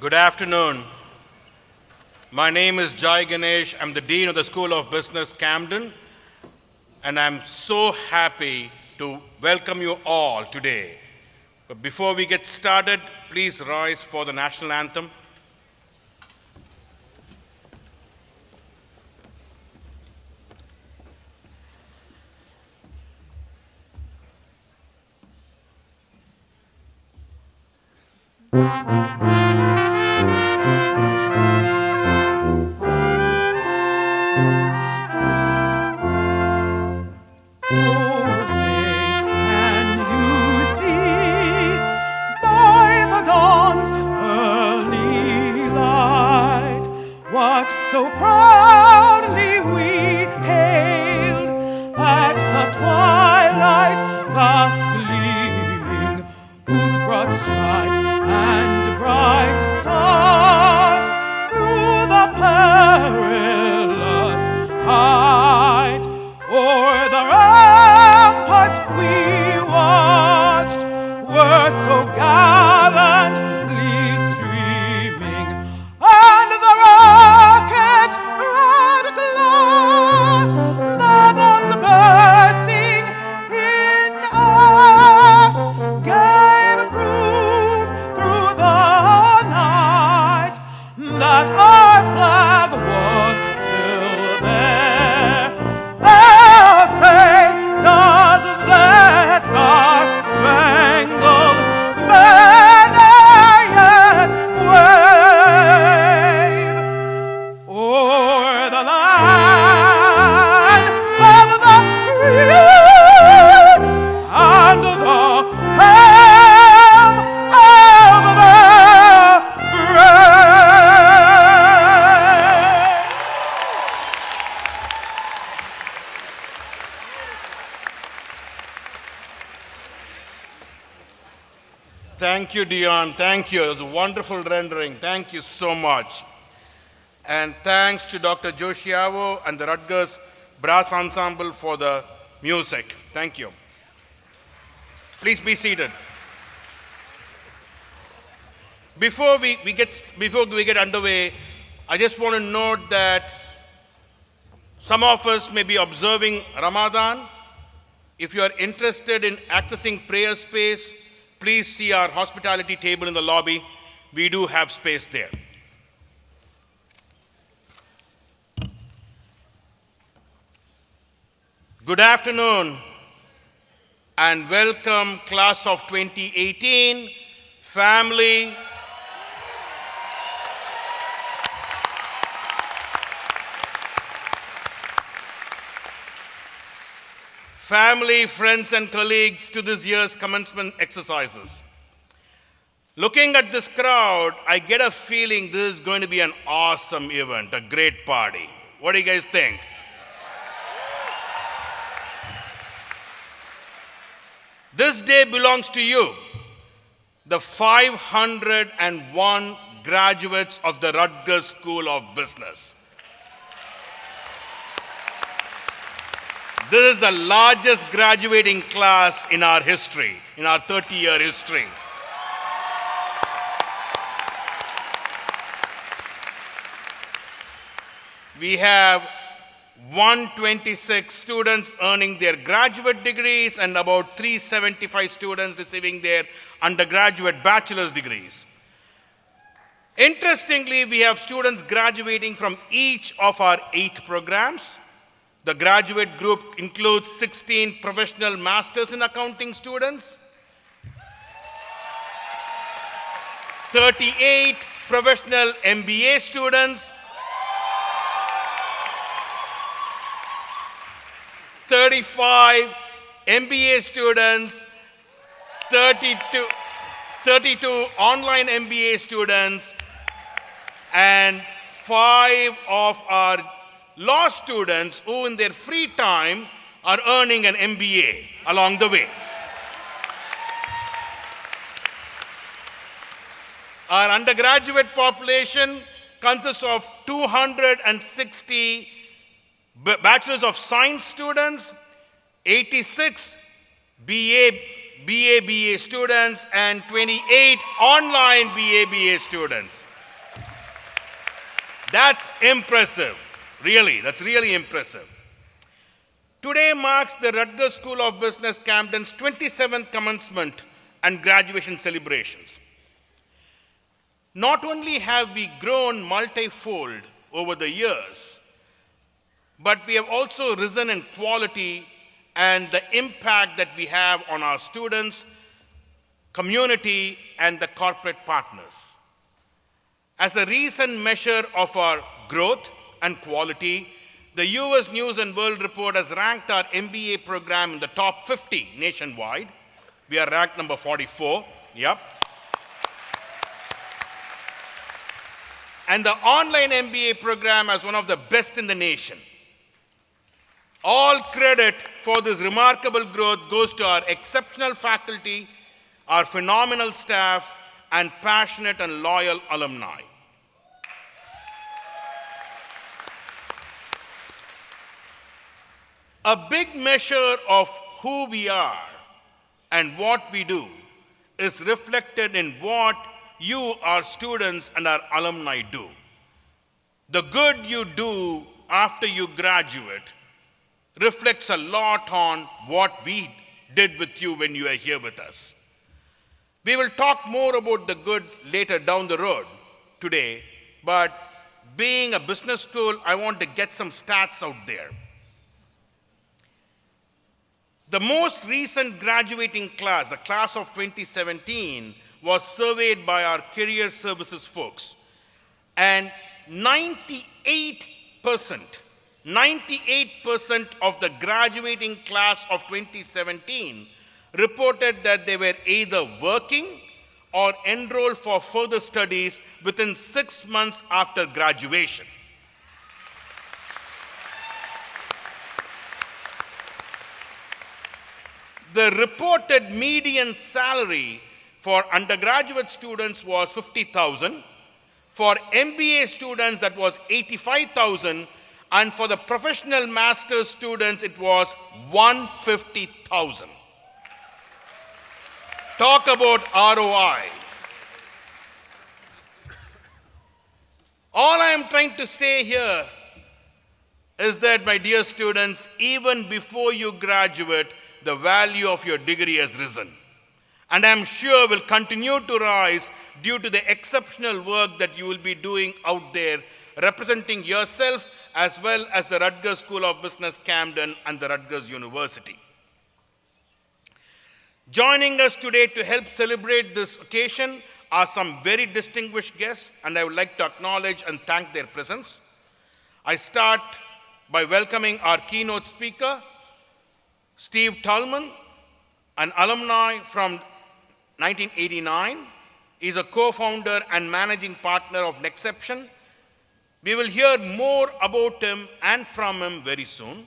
Good afternoon. My name is Jai Ganesh. I'm the Dean of the School of Business, Camden, and I'm so happy to welcome you all today. But before we get started, please rise for the National Anthem. So proudly we hailed at the twilight's last gleaming, whose broad stripes and bright stars through the perilous fight o'er the ramparts we watched were so gallantly streaming, and the rocket red glare, the bombs bursting in air, gave proof through the night that our flag was still there. Say, does that star-spangled banner yet wave o'er the land of the free and the home of the brave? Thank you, Dion. Thank you. It was a wonderful rendering. Thank you so much. And thanks to Dr. Joshiavo and the Rutgers Brass Ensemble for the music. Thank you. Please be seated. Before we get underway, I just want to note that some of us may be observing Ramadan. If you are interested in accessing prayer space, please see our hospitality table in the lobby. We do have space there. Good afternoon and welcome class of 2018, family, friends, and colleagues to this year's commencement exercises. Looking at this crowd, I get a feeling this is going to be an awesome event, a great party. What do you guys think? This day belongs to you, the 501 graduates of the Rutgers School of Business. This is the largest graduating class in our history, in our 30-year history. We have 126 students earning their graduate degrees and about 375 students receiving their undergraduate bachelor's degrees. Interestingly, we have students graduating from each of our 8 programs. The graduate group includes 16 professional masters in accounting students, 38 professional MBA students, 35 MBA students, 32 online MBA students, and 5 of our law students who in their free time are earning an MBA along the way. Our undergraduate population consists of 260 Bachelors of Science students, 86 BA students, and 28 online BA students. That's impressive. Really, that's really impressive. Today marks the Rutgers School of Business Camden's 27th commencement and graduation celebrations. Not only have we grown multifold over the years, but we have also risen in quality and the impact that we have on our students, community, and the corporate partners. As a recent measure of our growth and quality, the US News and World Report has ranked our MBA program in the top 50 nationwide. We are ranked number 44. Yep. And the online MBA program as one of the best in the nation. All credit for this remarkable growth goes to our exceptional faculty, our phenomenal staff, and passionate and loyal alumni. A big measure of who we are and what we do is reflected in what you, our students, and our alumni do. The good you do after you graduate reflects a lot on what we did with you when you are here with us. We will talk more about the good later down the road today, but being a business school, I want to get some stats out there. The most recent graduating class, the class of 2017, was surveyed by our career services folks. And 98% of the graduating class of 2017 reported that they were either working or enrolled for further studies within 6 months after graduation. The reported median salary for undergraduate students was $50,000. For MBA students, that was $85,000. And for the professional master's students, it was $150,000. Talk about ROI. All I am trying to say here is that, my dear students, even before you graduate, the value of your degree has risen. And I'm sure will continue to rise due to the exceptional work that you will be doing out there, representing yourself as well as the Rutgers School of Business Camden and the Rutgers University. Joining us today to help celebrate this occasion are some very distinguished guests, and I would like to acknowledge and thank their presence. I start by welcoming our keynote speaker, Steve Tullman, an alumni from 1989. He's a co-founder and managing partner of NeXeption. We will hear more about him and from him very soon.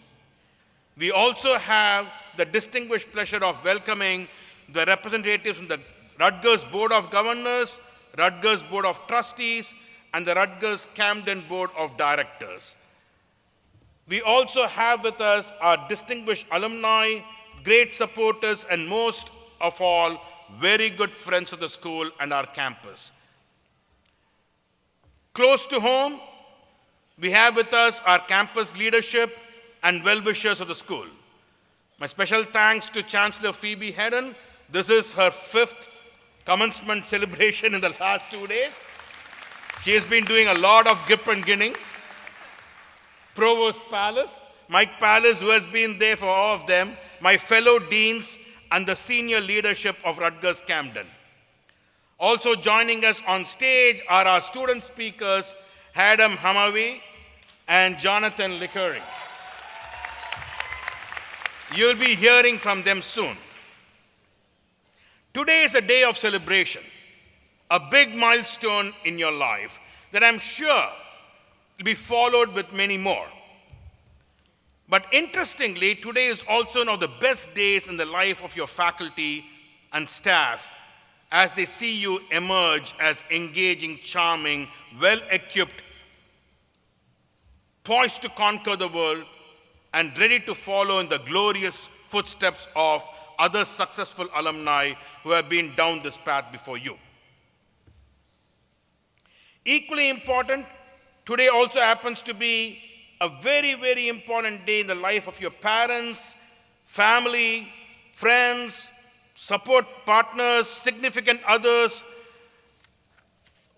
We also have the distinguished pleasure of welcoming the representatives from the Rutgers Board of Governors, Rutgers Board of Trustees, and the Rutgers-Camden Board of Directors. We also have with us our distinguished alumni, great supporters, and most of all, very good friends of the school and our campus. Close to home, we have with us our campus leadership and well-wishers of the school. My special thanks to Chancellor Phoebe Hedden. This is her 5th commencement celebration in the last 2 days. She has been doing a lot of gift and giving. Provost Palace, Mike Palace, who has been there for all of them, my fellow deans, and the senior leadership of Rutgers Camden. Also joining us on stage are our student speakers, Adam Hamawi and Jonathan Lickery. You'll be hearing from them soon. Today is a day of celebration, a big milestone in your life that I'm sure will be followed with many more. But interestingly, today is also one of the best days in the life of your faculty and staff as they see you emerge as engaging, charming, well-equipped, poised to conquer the world, and ready to follow in the glorious footsteps of other successful alumni who have been down this path before you. Equally important, Today also happens to be a very, very important day in the life of your parents, family, friends, support partners, significant others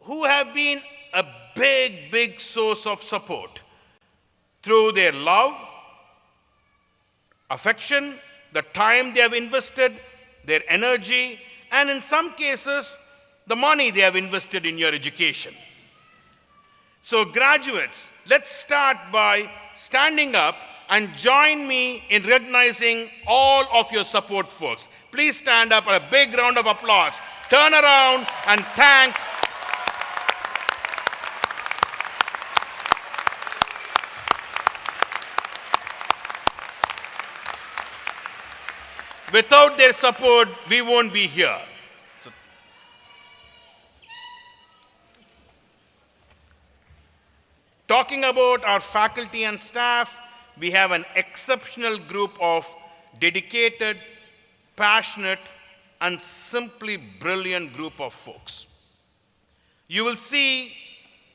who have been a big, big source of support through their love, affection, the time they have invested, their energy, and in some cases, the money they have invested in your education. So graduates, let's start by standing up and join me in recognizing all of your support folks. Please stand up, a big round of applause. Turn around and thank. Without their support, we won't be here. Talking about our faculty and staff, we have an exceptional group of dedicated, passionate, and simply brilliant group of folks. You will see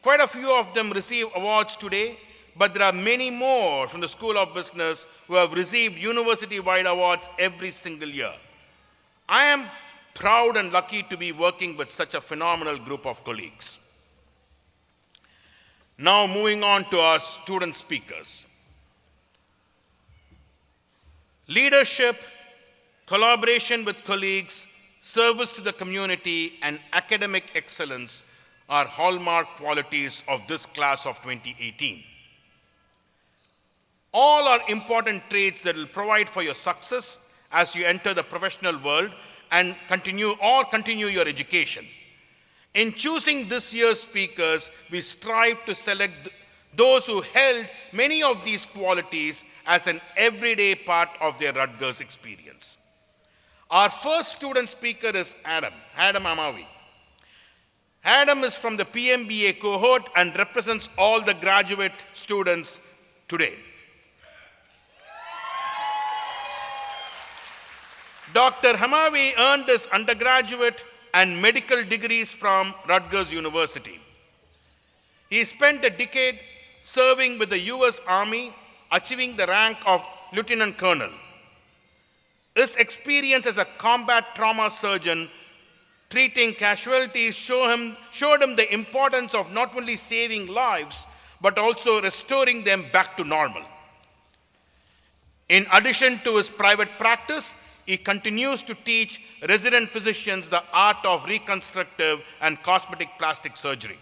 quite a few of them receive awards today, but there are many more from the School of Business who have received university-wide awards every single year. I am proud and lucky to be working with such a phenomenal group of colleagues. Now moving on to our student speakers. Leadership, collaboration with colleagues, service to the community, and academic excellence are hallmark qualities of this class of 2018. All are important traits that will provide for your success as you enter the professional world and continue your education. In choosing this year's speakers, we strive to select those who held many of these qualities as an everyday part of their Rutgers experience. Our first student speaker is Adam Amavi. Adam is from the PMBA cohort and represents all the graduate students today. Dr. Hamavi earned his undergraduate and medical degrees from Rutgers University. He spent a decade serving with the US Army, achieving the rank of lieutenant colonel. His experience as a combat trauma surgeon treating casualties showed him the importance of not only saving lives, but also restoring them back to normal. In addition to his private practice, he continues to teach resident physicians the art of reconstructive and cosmetic plastic surgery.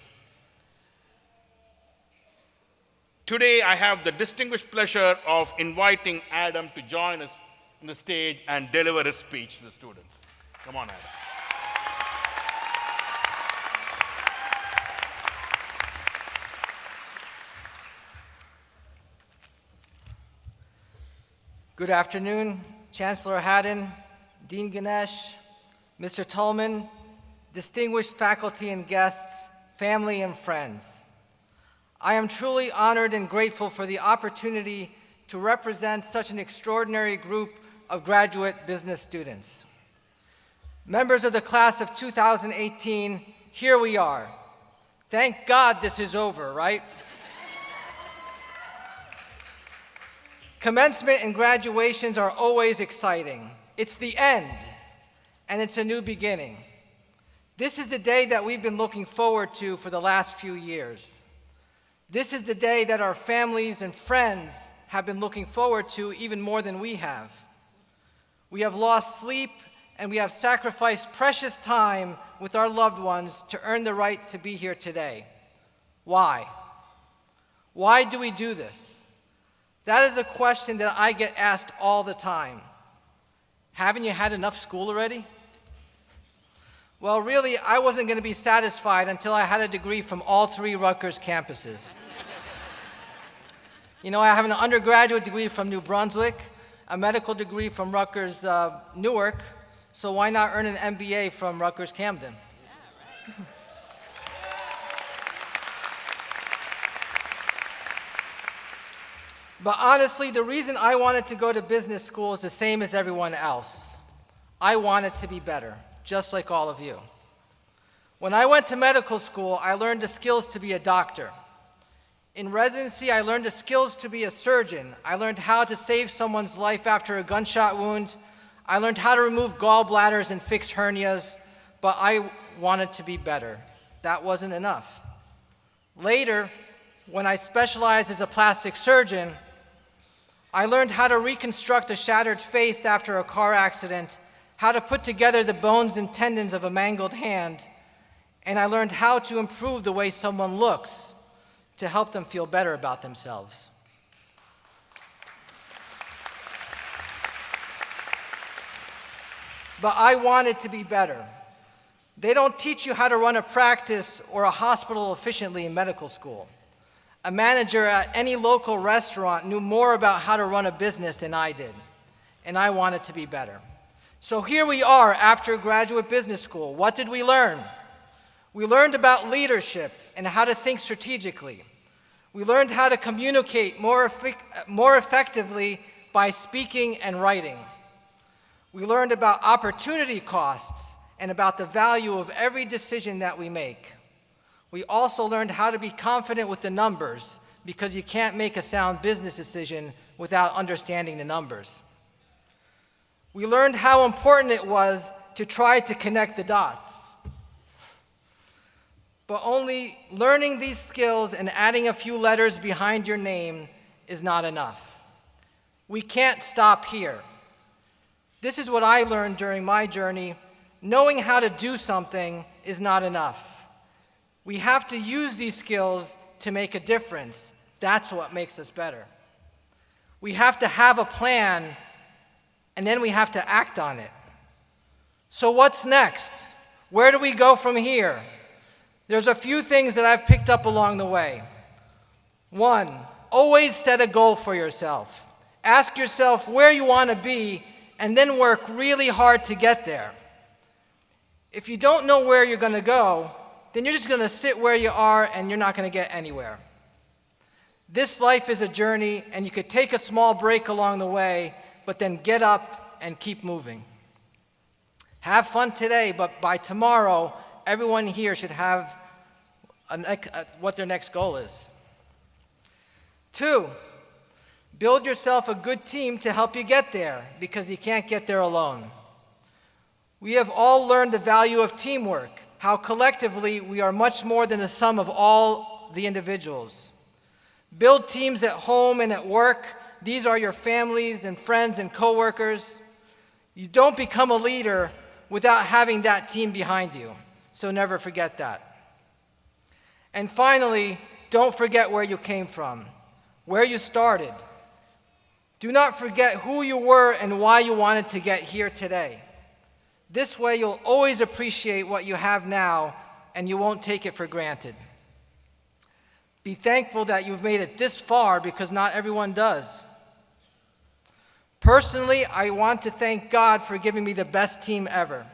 Today, I have the distinguished pleasure of inviting Adam to join us on the stage and deliver his speech to the students. Come on, Adam. Good afternoon, Chancellor Haddon, Dean Ganesh, Mr. Tullman, distinguished faculty and guests, family and friends. I am truly honored and grateful for the opportunity to represent such an extraordinary group of graduate business students. Members of the class of 2018, here we are. Thank God this is over, right? Commencement and graduations are always exciting. It's the end, and it's a new beginning. This is the day that we've been looking forward to for the last few years. This is the day that our families and friends have been looking forward to even more than we have. We have lost sleep, and we have sacrificed precious time with our loved ones to earn the right to be here today. Why? Why do we do this? That is a question that I get asked all the time. Haven't you had enough school already? Well, really, I wasn't going to be satisfied until I had a degree from all 3 Rutgers campuses. You know, I have an undergraduate degree from New Brunswick, a medical degree from Rutgers Newark, so why not earn an MBA from Rutgers-Camden? Yeah, right. But honestly, the reason I wanted to go to business school is the same as everyone else. I wanted to be better, just like all of you. When I went to medical school, I learned the skills to be a doctor. In residency, I learned the skills to be a surgeon. I learned how to save someone's life after a gunshot wound. I learned how to remove gallbladders and fix hernias, but I wanted to be better. That wasn't enough. Later, when I specialized as a plastic surgeon, I learned how to reconstruct a shattered face after a car accident, how to put together the bones and tendons of a mangled hand, and I learned how to improve the way someone looks to help them feel better about themselves. But I wanted to be better. They don't teach you how to run a practice or a hospital efficiently in medical school. A manager at any local restaurant knew more about how to run a business than I did, and I wanted to be better. So here we are after graduate business school. What did we learn? We learned about leadership and how to think strategically. We learned how to communicate more effectively by speaking and writing. We learned about opportunity costs and about the value of every decision that we make. We also learned how to be confident with the numbers, because you can't make a sound business decision without understanding the numbers. We learned how important it was to try to connect the dots. But only learning these skills and adding a few letters behind your name is not enough. We can't stop here. This is what I learned during my journey. Knowing how to do something is not enough. We have to use these skills to make a difference. That's what makes us better. We have to have a plan, and then we have to act on it. So what's next? Where do we go from here? There's a few things that I've picked up along the way. 1, always set a goal for yourself. Ask yourself where you want to be, and then work really hard to get there. If you don't know where you're going to go, then you're just going to sit where you are and you're not going to get anywhere. This life is a journey, and you could take a small break along the way, but then get up and keep moving. Have fun today, but by tomorrow, everyone here should have what their next goal is. 2, build yourself a good team to help you get there, because you can't get there alone. We have all learned the value of teamwork, how collectively we are much more than the sum of all the individuals. Build teams at home and at work. These are your families and friends and coworkers. You don't become a leader without having that team behind you, so never forget that. And finally, don't forget where you came from, where you started. Do not forget who you were and why you wanted to get here today. This way, you'll always appreciate what you have now, and you won't take it for granted. Be thankful that you've made it this far, because not everyone does. Personally, I want to thank God for giving me the best team ever.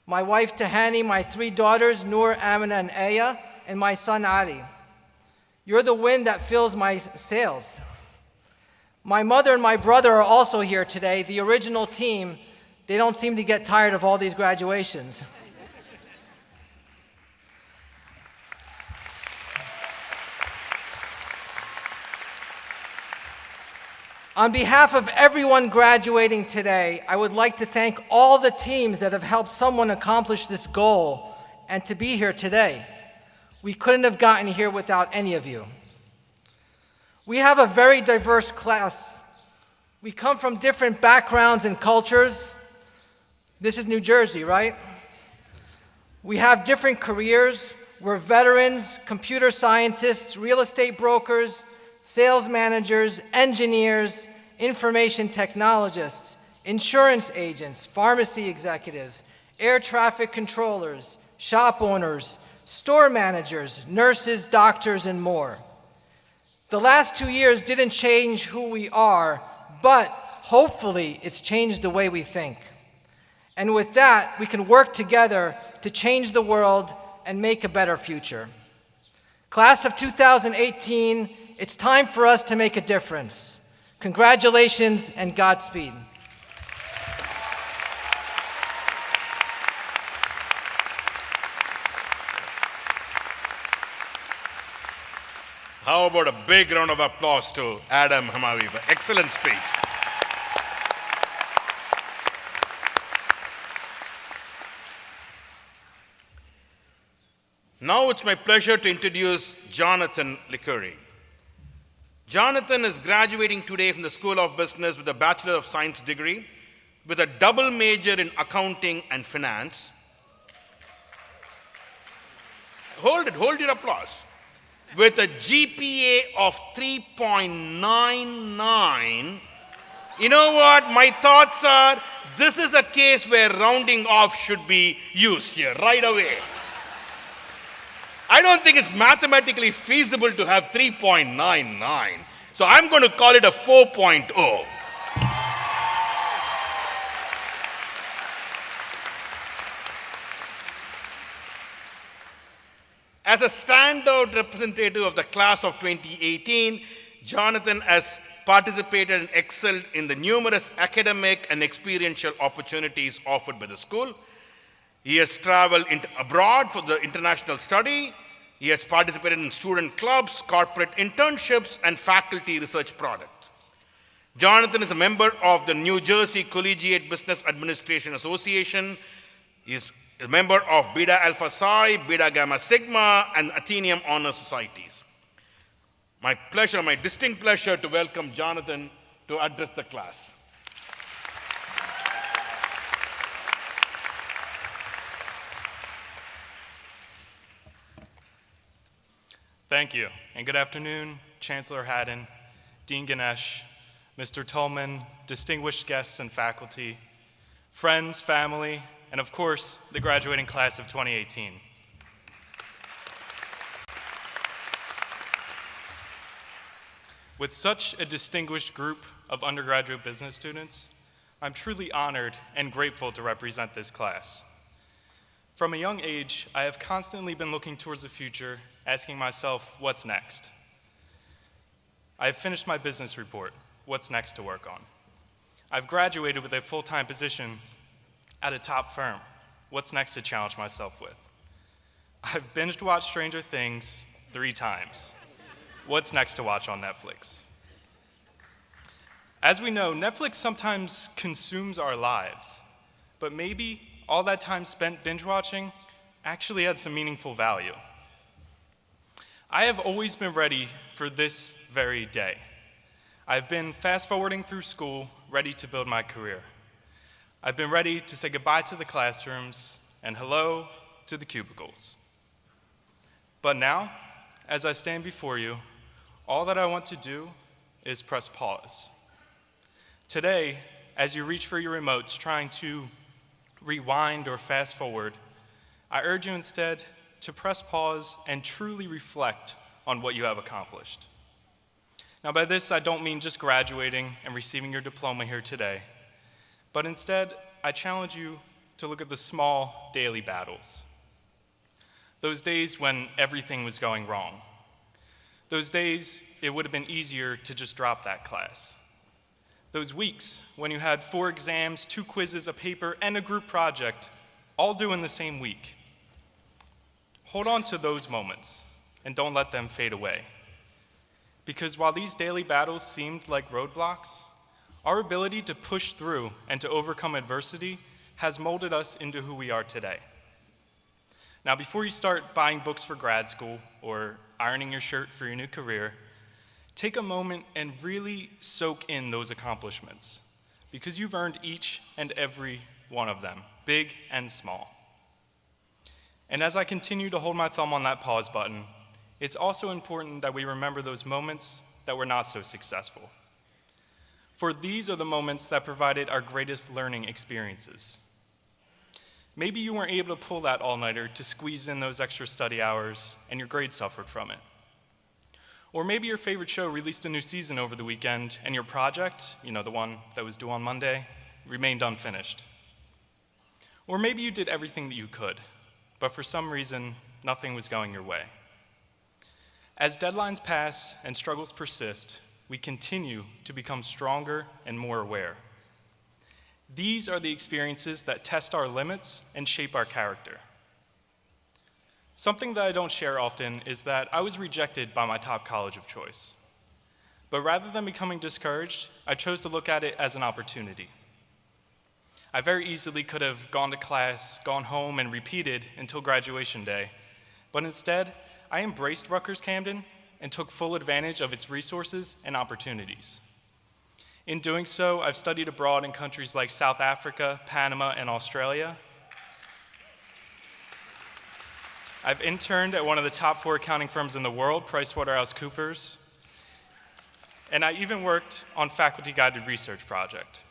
My wife Tahani, my 3 daughters, Noor, Amina, and Aya, and my son Adi. You're the wind that fills my sails. My mother and my brother are also here today, the original team. They don't seem to get tired of all these graduations. On behalf of everyone graduating today, I would like to thank all the teams that have helped someone accomplish this goal and to be here today. We couldn't have gotten here without any of you. We have a very diverse class. We come from different backgrounds and cultures. This is New Jersey, right? We have different careers. We're veterans, computer scientists, real estate brokers, sales managers, engineers, information technologists, insurance agents, pharmacy executives, air traffic controllers, shop owners, store managers, nurses, doctors, and more. The last 2 years didn't change who we are, but hopefully it's changed the way we think. And with that, we can work together to change the world and make a better future. Class of 2018, it's time for us to make a difference. Congratulations and Godspeed. How about a big round of applause to Adam Hamavi for excellent speech. Now it's my pleasure to introduce Jonathan Licuri. Jonathan is graduating today from the School of Business with a Bachelor of Science degree, with a double major in accounting and finance. Hold your applause. With a GPA of 3.99. You know what? My thoughts are, this is a case where rounding off should be used here right away. I don't think it's mathematically feasible to have 3.99. So I'm going to call it a 4.0. As a standout representative of the class of 2018, Jonathan has participated and excelled in the numerous academic and experiential opportunities offered by the school. He has traveled abroad for the international study. He has participated in student clubs, corporate internships, and faculty research projects. Jonathan is a member of the New Jersey Collegiate Business Administration Association. He is a member of Beta Alpha Psi, Beta Gamma Sigma, and Athenaeum Honor Societies. My distinct pleasure to welcome Jonathan to address the class. Thank you, and good afternoon, Chancellor Haddon, Dean Ganesh, Mr. Tullman, distinguished guests and faculty, friends, family, and of course, the graduating class of 2018. With such a distinguished group of undergraduate business students, I'm truly honored and grateful to represent this class. From a young age, I have constantly been looking towards the future, asking myself, what's next? I have finished my business report. What's next to work on? I've graduated with a full-time position at a top firm. What's next to challenge myself with? I've binged watched Stranger Things 3 times. What's next to watch on Netflix? As we know, Netflix sometimes consumes our lives, but maybe all that time spent binge watching actually had some meaningful value. I have always been ready for this very day. I've been fast forwarding through school, ready to build my career. I've been ready to say goodbye to the classrooms and hello to the cubicles. But now, as I stand before you, all that I want to do is press pause. Today, as you reach for your remotes trying to rewind or fast forward, I urge you instead to press pause and truly reflect on what you have accomplished. Now, by this, I don't mean just graduating and receiving your diploma here today, but instead, I challenge you to look at the small daily battles. Those days when everything was going wrong. Those days, it would have been easier to just drop that class. Those weeks when you had 4 exams, 2 quizzes, a paper, and a group project, all due in the same week. Hold on to those moments and don't let them fade away. Because while these daily battles seemed like roadblocks, our ability to push through and to overcome adversity has molded us into who we are today. Now, before you start buying books for grad school or ironing your shirt for your new career, take a moment and really soak in those accomplishments, because you've earned each and every one of them, big and small. And as I continue to hold my thumb on that pause button, it's also important that we remember those moments that were not so successful. For these are the moments that provided our greatest learning experiences. Maybe you weren't able to pull that all-nighter to squeeze in those extra study hours, and your grades suffered from it. Or maybe your favorite show released a new season over the weekend, and your project, the one that was due on Monday, remained unfinished. Or maybe you did everything that you could, but for some reason, nothing was going your way. As deadlines pass and struggles persist, we continue to become stronger and more aware. These are the experiences that test our limits and shape our character. Something that I don't share often is that I was rejected by my top college of choice. But rather than becoming discouraged, I chose to look at it as an opportunity. I very easily could have gone to class, gone home, and repeated until graduation day. But instead, I embraced Rutgers-Camden and took full advantage of its resources and opportunities. In doing so, I've studied abroad in countries like South Africa, Panama, and Australia. I've interned at one of the top 4 accounting firms in the world, PricewaterhouseCoopers, and I even worked on faculty-guided research project.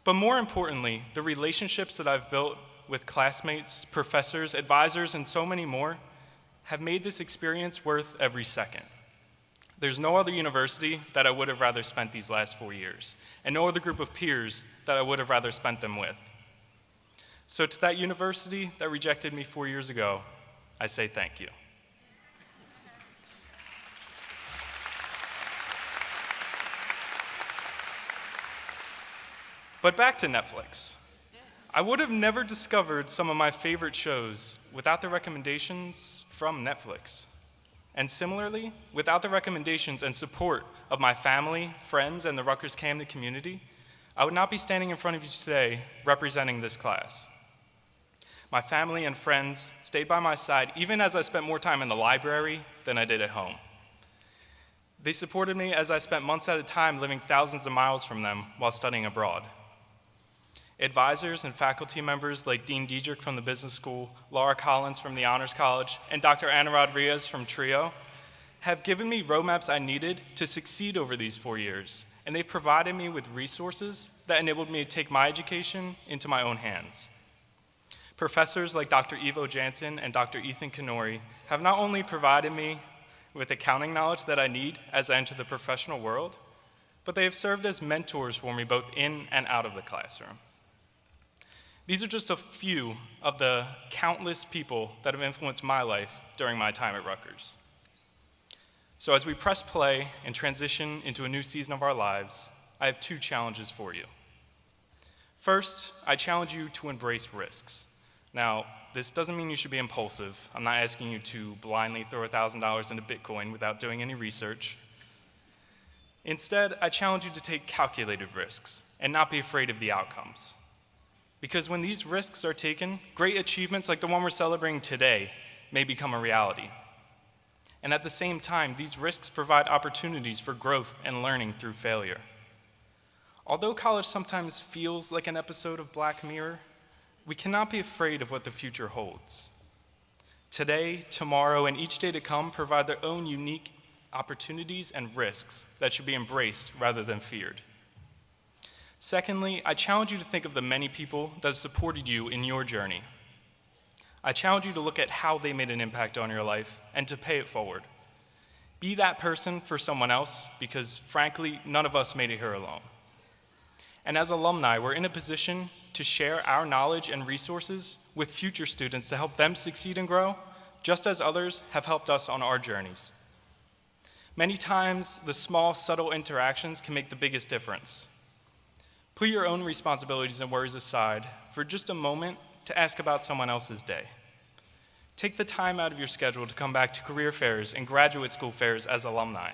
But more importantly, the relationships that I've built with classmates, professors, advisors, and so many more have made this experience worth every second. There's no other university that I would have rather spent these last 4 years, and no other group of peers that I would have rather spent them with. So to that university that rejected me 4 years ago, I say thank you. But back to Netflix. I would have never discovered some of my favorite shows without the recommendations from Netflix. And similarly, without the recommendations and support of my family, friends, and the Rutgers-Camden community, I would not be standing in front of you today representing this class. My family and friends stayed by my side even as I spent more time in the library than I did at home. They supported me as I spent months at a time living thousands of miles from them while studying abroad. Advisors and faculty members like Dean Diedrich from the Business School, Laura Collins from the Honors College, and Dr. Ana Rodriguez from TRIO have given me roadmaps I needed to succeed over these 4 years, and they've provided me with resources that enabled me to take my education into my own hands. Professors like Dr. Ivo Jansen and Dr. Ethan Kanori have not only provided me with accounting knowledge that I need as I enter the professional world, but they have served as mentors for me both in and out of the classroom. These are just a few of the countless people that have influenced my life during my time at Rutgers. So as we press play and transition into a new season of our lives, I have 2 challenges for you. First, I challenge you to embrace risks. Now, this doesn't mean you should be impulsive. I'm not asking you to blindly throw $1,000 into Bitcoin without doing any research. Instead, I challenge you to take calculated risks and not be afraid of the outcomes. Because when these risks are taken, great achievements like the one we're celebrating today may become a reality. And at the same time, these risks provide opportunities for growth and learning through failure. Although college sometimes feels like an episode of Black Mirror, we cannot be afraid of what the future holds. Today, tomorrow, and each day to come provide their own unique opportunities and risks that should be embraced rather than feared. Secondly, I challenge you to think of the many people that have supported you in your journey. I challenge you to look at how they made an impact on your life and to pay it forward. Be that person for someone else because, frankly, none of us made it here alone. And as alumni, we're in a position to share our knowledge and resources with future students to help them succeed and grow, just as others have helped us on our journeys. Many times, the small, subtle interactions can make the biggest difference. Put your own responsibilities and worries aside for just a moment to ask about someone else's day. Take the time out of your schedule to come back to career fairs and graduate school fairs as alumni.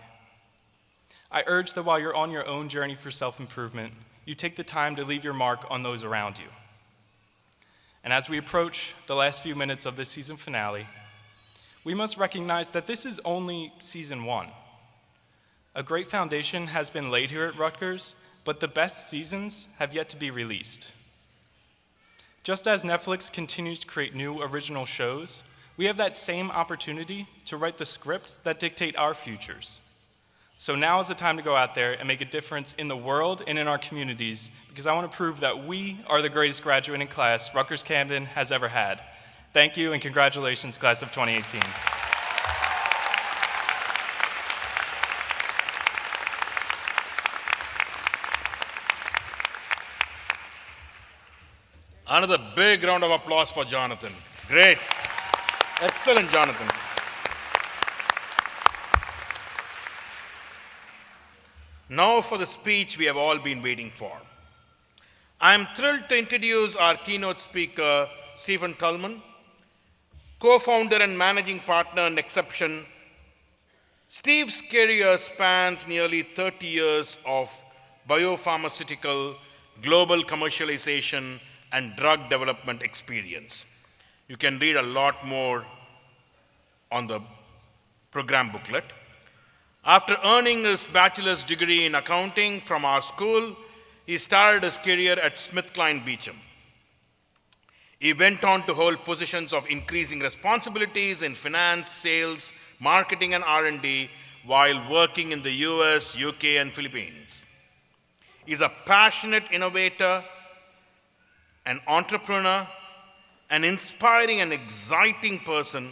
I urge that while you're on your own journey for self-improvement, you take the time to leave your mark on those around you. And as we approach the last few minutes of this season finale, we must recognize that this is only season 1. A great foundation has been laid here at Rutgers, but the best seasons have yet to be released. Just as Netflix continues to create new original shows, we have that same opportunity to write the scripts that dictate our futures. So now is the time to go out there and make a difference in the world and in our communities, because I want to prove that we are the greatest graduating class Rutgers-Camden has ever had. Thank you and congratulations, class of 2018. Another big round of applause for Jonathan. Great. Excellent, Jonathan. Now for the speech we have all been waiting for. I am thrilled to introduce our keynote speaker, Stephen Kalman, co-founder and managing partner NeXeption, Steve's career spans nearly 30 years of biopharmaceutical, global commercialization, and drug development experience. You can read a lot more on the program booklet. After earning his bachelor's degree in accounting from our school, he started his career at SmithKline Beecham. He went on to hold positions of increasing responsibilities in finance, sales, marketing, and R&D while working in the US, UK, and Philippines. He's a passionate innovator, an entrepreneur, an inspiring and exciting person,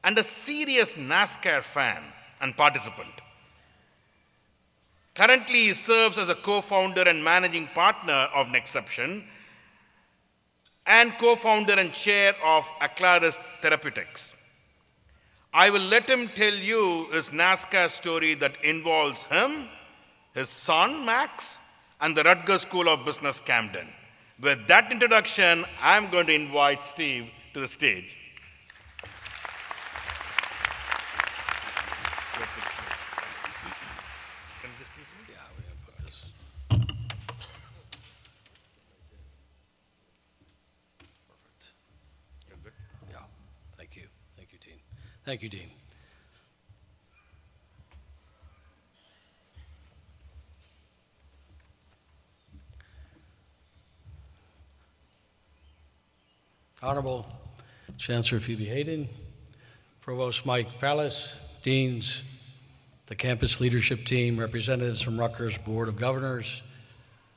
and a serious NASCAR fan and participant. Currently, he serves as a co-founder and managing partner of NeXeption and co-founder and chair of Aclaris Therapeutics. I will let him tell you his NASCAR story that involves him, his son, Max, and the Rutgers School of Business, Camden. With that introduction, I'm going to invite Steve to the stage. Thank you, Dean. Honorable Chancellor Phoebe Hayden, Provost Mike Pallas, Deans, the campus leadership team, representatives from Rutgers Board of Governors,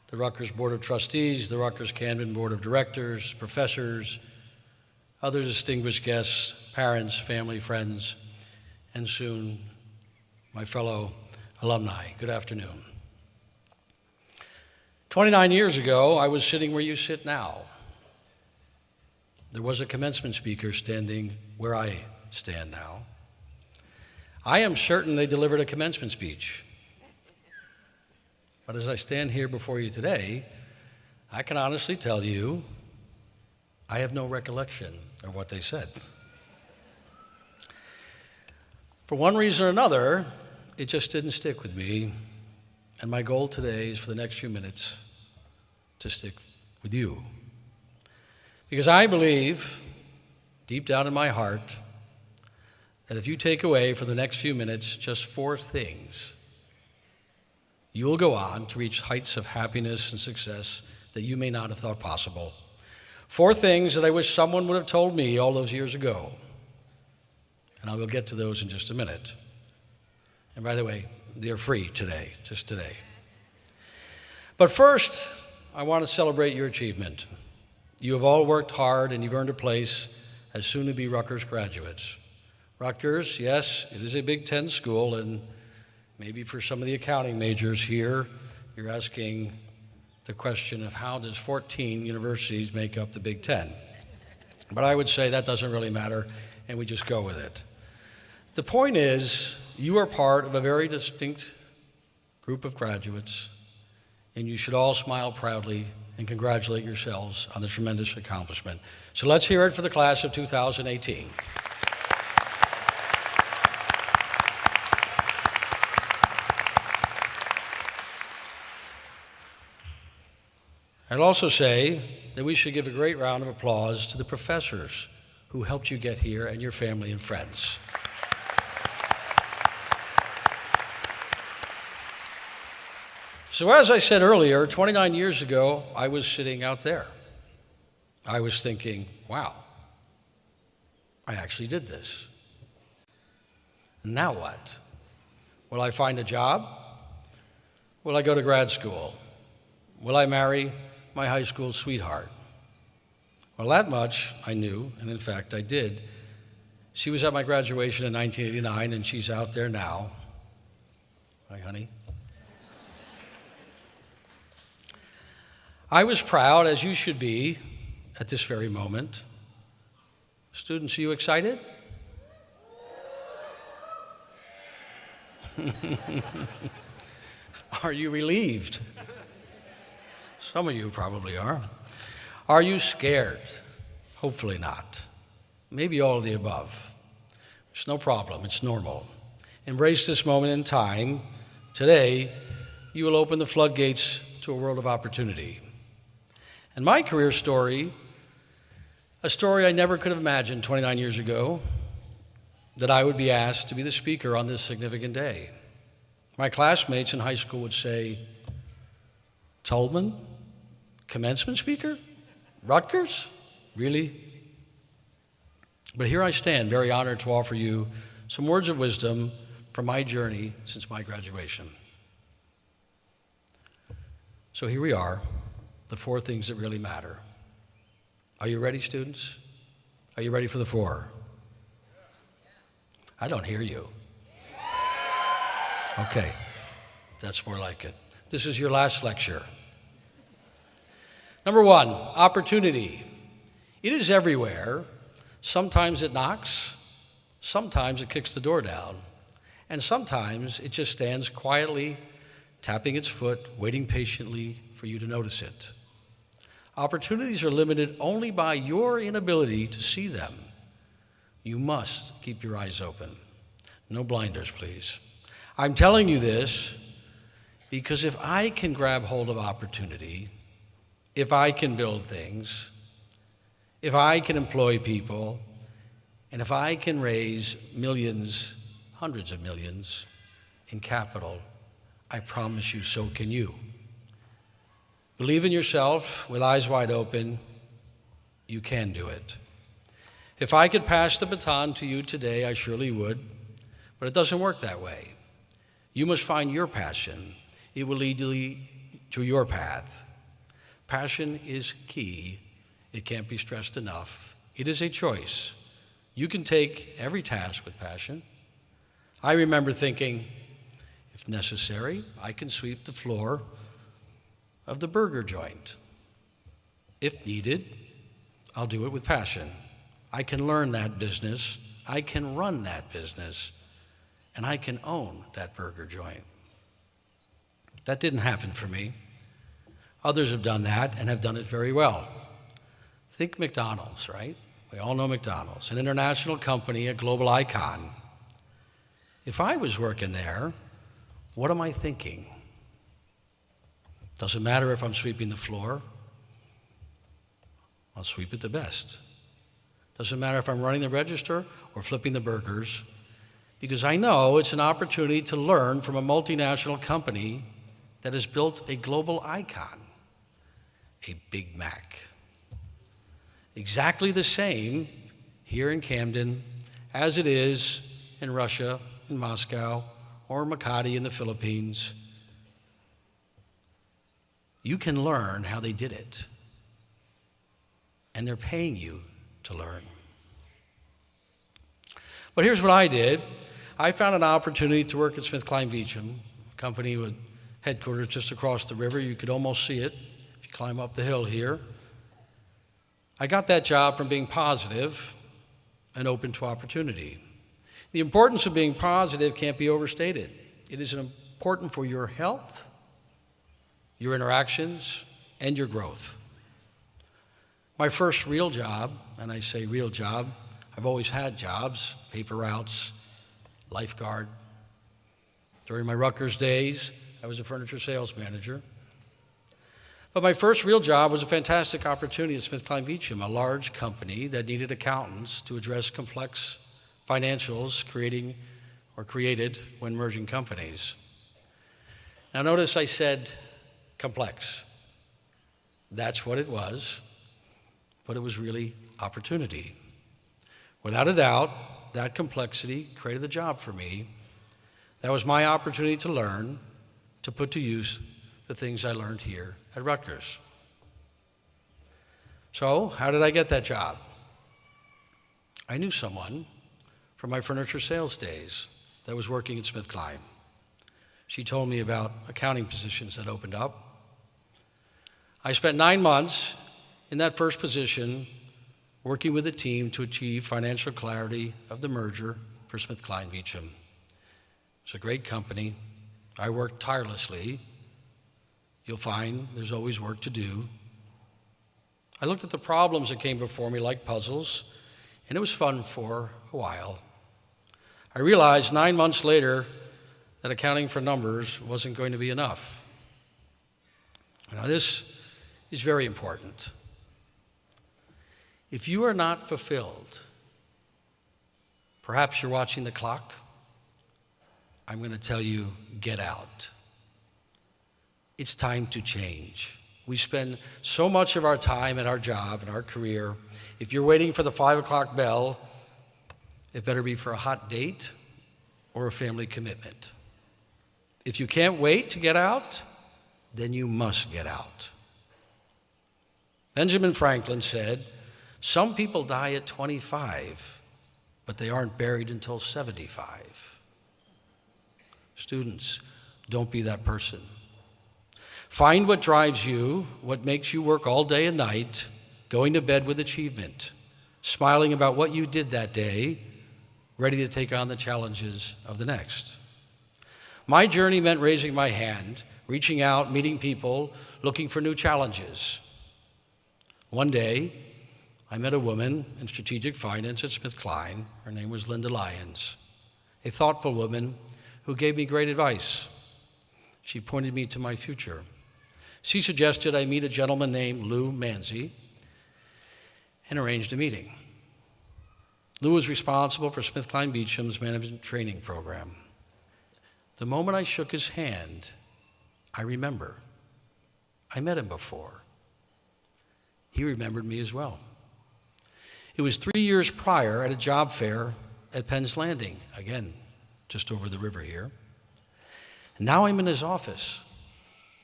the Rutgers Board of Trustees, the Rutgers-Camden Board of Directors, professors, other distinguished guests, parents, family, friends, and soon my fellow alumni. Good afternoon. 29 years ago, I was sitting where you sit now. There was a commencement speaker standing where I stand now. I am certain they delivered a commencement speech. But as I stand here before you today, I can honestly tell you I have no recollection of what they said. For one reason or another, it just didn't stick with me, and my goal today is for the next few minutes to stick with you. Because I believe, deep down in my heart, that if you take away for the next few minutes just 4 things, you will go on to reach heights of happiness and success that you may not have thought possible. 4 things that I wish someone would have told me all those years ago. And I will get to those in just a minute. And by the way, they're free today, just today. But first, I want to celebrate your achievement. You have all worked hard and you've earned a place as soon-to-be Rutgers graduates. Rutgers, yes, it is a Big Ten school, and maybe for some of the accounting majors here, you're asking the question of how does 14 universities make up the Big Ten? But I would say that doesn't really matter, and we just go with it. The point is, you are part of a very distinct group of graduates, and you should all smile proudly and congratulate yourselves on the tremendous accomplishment. So let's hear it for the class of 2018. I'd also say that we should give a great round of applause to the professors who helped you get here and your family and friends. So as I said earlier, 29 years ago, I was sitting out there. I was thinking, wow, I actually did this. Now what? Will I find a job? Will I go to grad school? Will I marry my high school sweetheart? Well, that much I knew, and in fact I did. She was at my graduation in 1989, and she's out there now. Hi, honey. I was proud, as you should be, at this very moment. Students, are you excited? Are you relieved? Some of you probably are. Are you scared? Hopefully not. maybe all of the above. It's no problem, it's normal. Embrace this moment in time. Today, you will open the floodgates to a world of opportunity. And my career story, a story I never could have imagined 29 years ago, that I would be asked to be the speaker on this significant day. My classmates in high school would say, Tullman, commencement speaker? Rutgers? Really? But here I stand, very honored to offer you some words of wisdom from my journey since my graduation. So here we are, the 4 things that really matter. Are you ready, students? Are you ready for the 4? I don't hear you. Okay, that's more like it. This is your last lecture. Number 1, opportunity. It is everywhere. Sometimes it knocks, sometimes it kicks the door down, and sometimes it just stands quietly, tapping its foot, waiting patiently for you to notice it. Opportunities are limited only by your inability to see them. You must keep your eyes open. No blinders, please. I'm telling you this because if I can grab hold of opportunity, if I can build things, if I can employ people, and if I can raise millions, hundreds of millions in capital, I promise you, so can you. Believe in yourself with eyes wide open. You can do it. If I could pass the baton to you today, I surely would, but it doesn't work that way. You must find your passion. It will lead you to your path. Passion is key. It can't be stressed enough. It is a choice. You can take every task with passion. I remember thinking, if necessary, I can sweep the floor of the burger joint. If needed, I'll do it with passion. I can learn that business, I can run that business, and I can own that burger joint. That didn't happen for me. Others have done that and have done it very well. Think McDonald's, right? We all know McDonald's, an international company, a global icon. If I was working there, what am I thinking? Doesn't matter if I'm sweeping the floor, I'll sweep it the best. Doesn't matter if I'm running the register or flipping the burgers, because I know it's an opportunity to learn from a multinational company that has built a global icon, a Big Mac. Exactly the same here in Camden as it is in Russia, in Moscow, or Makati in the Philippines. You can learn how they did it, and they're paying you to learn. But here's what I did. I found an opportunity to work at SmithKline Beecham, a company with headquarters just across the river. You could almost see it if you climb up the hill here. I got that job from being positive and open to opportunity. The importance of being positive can't be overstated. It is important for your health, your interactions, and your growth. My first real job, and I say real job, I've always had jobs, paper routes, lifeguard. During my Rutgers days, I was a furniture sales manager. But my first real job was a fantastic opportunity at SmithKline Beecham, a large company that needed accountants to address complex financials created when merging companies. Now notice I said complex. That's what it was, but it was really opportunity. Without a doubt, that complexity created the job for me. That was my opportunity to learn, to put to use the things I learned here at Rutgers. So, how did I get that job? I knew someone from my furniture sales days that was working at SmithKline. She told me about accounting positions that opened up. I spent 9 months in that first position working with a team to achieve financial clarity of the merger for SmithKline Beecham. It's a great company. I worked tirelessly. You'll find there's always work to do. I looked at the problems that came before me like puzzles, and it was fun for a while. I realized 9 months later that accounting for numbers wasn't going to be enough. Now, this is very important. If you are not fulfilled, perhaps you're watching the clock, I'm going to tell you, get out. It's time to change. We spend so much of our time at our job and our career. If you're waiting for the 5 o'clock bell, it better be for a hot date or a family commitment. If you can't wait to get out, then you must get out. Benjamin Franklin said, some people die at 25, but they aren't buried until 75. Students, don't be that person. Find what drives you, what makes you work all day and night, going to bed with achievement, smiling about what you did that day, ready to take on the challenges of the next. My journey meant raising my hand, reaching out, meeting people, looking for new challenges. One day, I met a woman in strategic finance at SmithKline. Her name was Linda Lyons, a thoughtful woman who gave me great advice. She pointed me to my future. She suggested I meet a gentleman named Lou Manzi and arranged a meeting. Lou was responsible for SmithKline Beecham's management training program. The moment I shook his hand, I remember. I met him before. He remembered me as well. It was 3 years prior at a job fair at Penn's Landing, again, just over the river here. Now I'm in his office.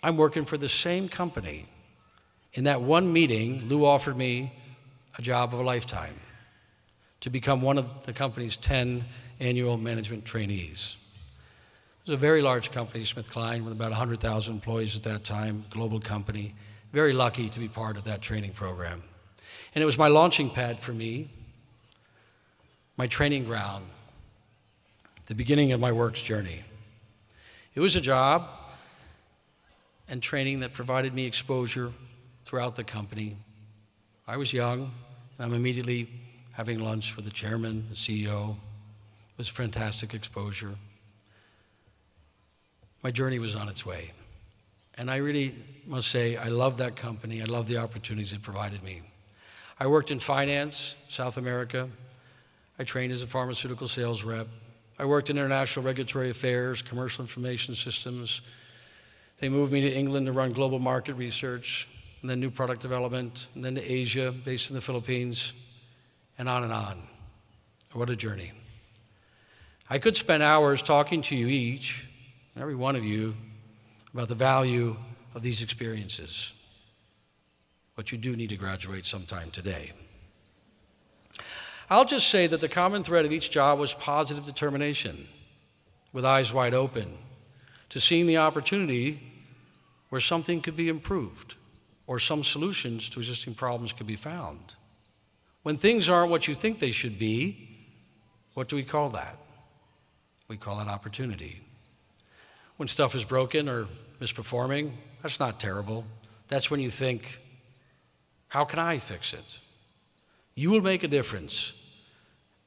I'm working for the same company. In that one meeting, Lou offered me a job of a lifetime to become one of the company's 10 annual management trainees. It was a very large company, SmithKline, with about 100,000 employees at that time, global company. Very lucky to be part of that training program. And it was my launching pad for me, my training ground, the beginning of my work's journey. It was a job and training that provided me exposure throughout the company. I was young. I'm immediately having lunch with the chairman, the CEO. It was fantastic exposure. My journey was on its way. And I really must say, I love that company. I love the opportunities it provided me. I worked in finance, South America. I trained as a pharmaceutical sales rep. I worked in international regulatory affairs, commercial information systems. They moved me to England to run global market research, and then new product development, and then to Asia, based in the Philippines, and on and on. What a journey. I could spend hours talking to you each, every one of you, about the value of these experiences. But you do need to graduate sometime today. I'll just say that the common thread of each job was positive determination, with eyes wide open, to seeing the opportunity where something could be improved, or some solutions to existing problems could be found. When things aren't what you think they should be, what do we call that? We call that opportunity. When stuff is broken or misperforming, that's not terrible. That's when you think, how can I fix it? You will make a difference,